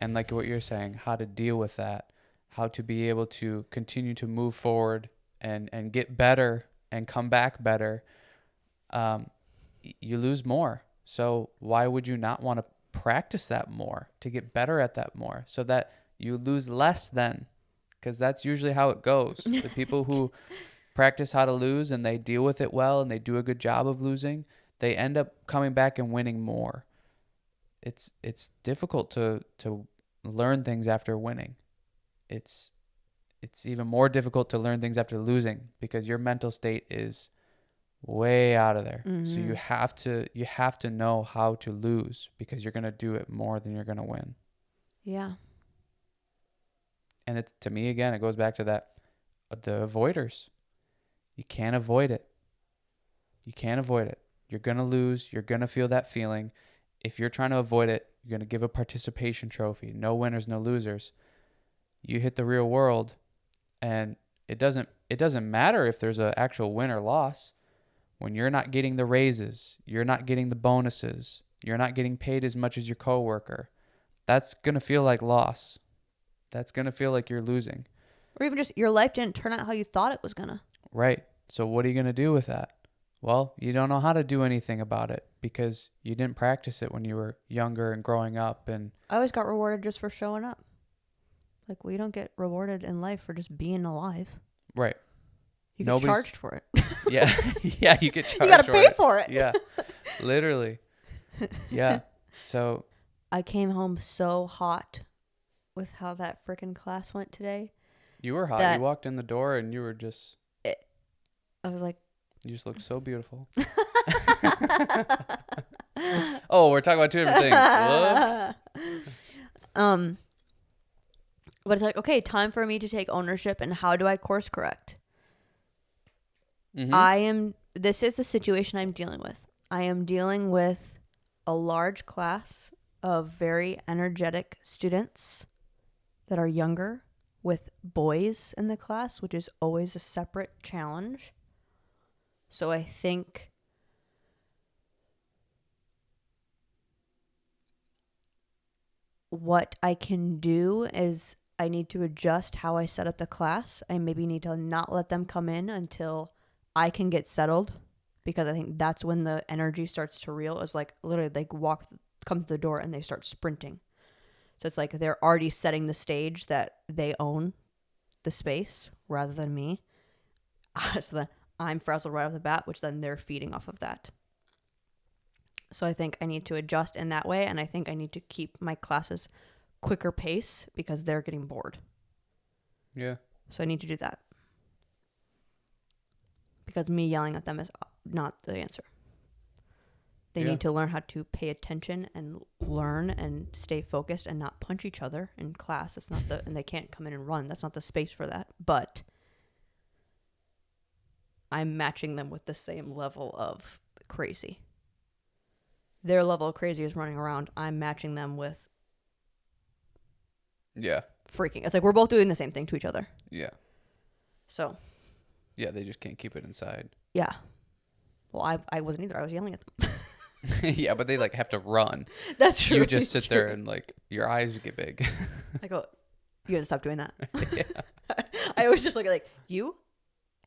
and like what you're saying, how to deal with that, how to be able to continue to move forward and get better and come back better. You lose more. So why would you not want to practice that more to get better at that more so that you lose less then? Because that's usually how it goes. The people who practice how to lose and they deal with it well and they do a good job of losing, they end up coming back and winning more. It's difficult to learn things after winning. It's even more difficult to learn things after losing because your mental state is way out of there. Mm-hmm. So you have to know how to lose because you're going to do it more than you're going to win. Yeah. And it's, to me, again, it goes back to that, the avoiders. You can't avoid it. You can't avoid it. You're going to lose. You're going to feel that feeling. If you're trying to avoid it, you're going to give a participation trophy. No winners, no losers. You hit the real world, and it doesn't matter if there's an actual win or loss. When you're not getting the raises, you're not getting the bonuses, you're not getting paid as much as your coworker, that's going to feel like loss. That's going to feel like you're losing. Or even just your life didn't turn out how you thought it was going to. Right. So what are you going to do with that? Well, you don't know how to do anything about it because you didn't practice it when you were younger and growing up. And I always got rewarded just for showing up. Like, we don't get rewarded in life for just being alive. Right. You get charged for it. Yeah. Yeah, you get charged. You got to pay for it. Yeah. Literally. Yeah. So I came home so hot with how that freaking class went today. You were hot. You walked in the door and you were just... I was like... You just looked so beautiful. Oh, we're talking about two different things. Whoops. But it's like, okay, time for me to take ownership, and how do I course correct? Mm-hmm. This is the situation I'm dealing with. I am dealing with a large class of very energetic students that are younger, with boys in the class, which is always a separate challenge. So I think what I can do is I need to adjust how I set up the class. I maybe need to not let them come in until I can get settled, because I think that's when the energy starts to reel. Is like literally they come to the door and they start sprinting. So it's like they're already setting the stage that they own the space rather than me. So then I'm frazzled right off the bat, which then they're feeding off of that. So I think I need to adjust in that way, and I think I need to keep my classes quicker pace because they're getting bored. Yeah. So I need to do that. Because me yelling at them is not the answer. They need to learn how to pay attention and learn and stay focused and not punch each other in class. That's not and they can't come in and run. That's not the space for that. But I'm matching them with the same level of crazy. Their level of crazy is running around. I'm matching them with freaking. It's like we're both doing the same thing to each other. Yeah. So. Yeah, they just can't keep it inside. Yeah. Well, I wasn't either. I was yelling at them. Yeah, but they like have to run. That's true. You just sit there and like your eyes get big. I go, you have to stop doing that. Yeah. I always just look at like, you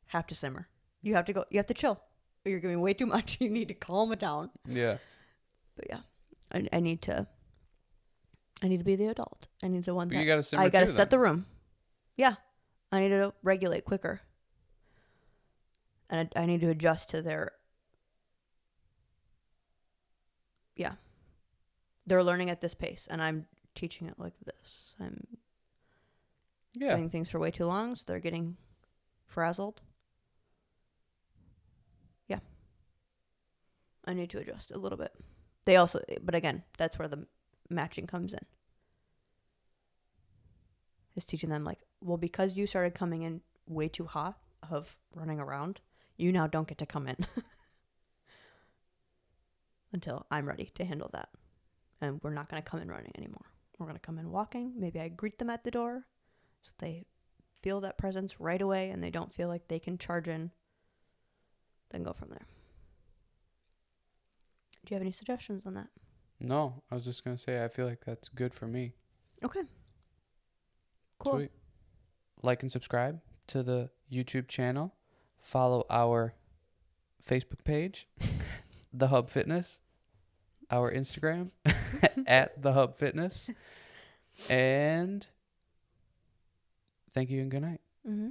have to simmer. You have to go. You have to chill. You're giving way too much. You need to calm it down. Yeah. But yeah, I need to be the adult. I need to one that you gotta simmer I gotta too, set the room. Yeah, I need to regulate quicker, and I need to adjust to their. Yeah, they're learning at this pace, and I'm teaching it like this. I'm doing things for way too long, so they're getting frazzled. Yeah, I need to adjust a little bit. They also, but again, that's where the matching comes in. Is teaching them like, well, because you started coming in way too hot of running around, you now don't get to come in until I'm ready to handle that. And we're not going to come in running anymore. We're going to come in walking. Maybe I greet them at the door so they feel that presence right away and they don't feel like they can charge in. Then go from there. Do you have any suggestions on that? No, I was just going to say, I feel like that's good for me. Okay. Cool. Sweet. Like and subscribe to the YouTube channel. Follow our Facebook page, The Hub Fitness. Our Instagram, at The Hub Fitness. And thank you and good night. Mm-hmm.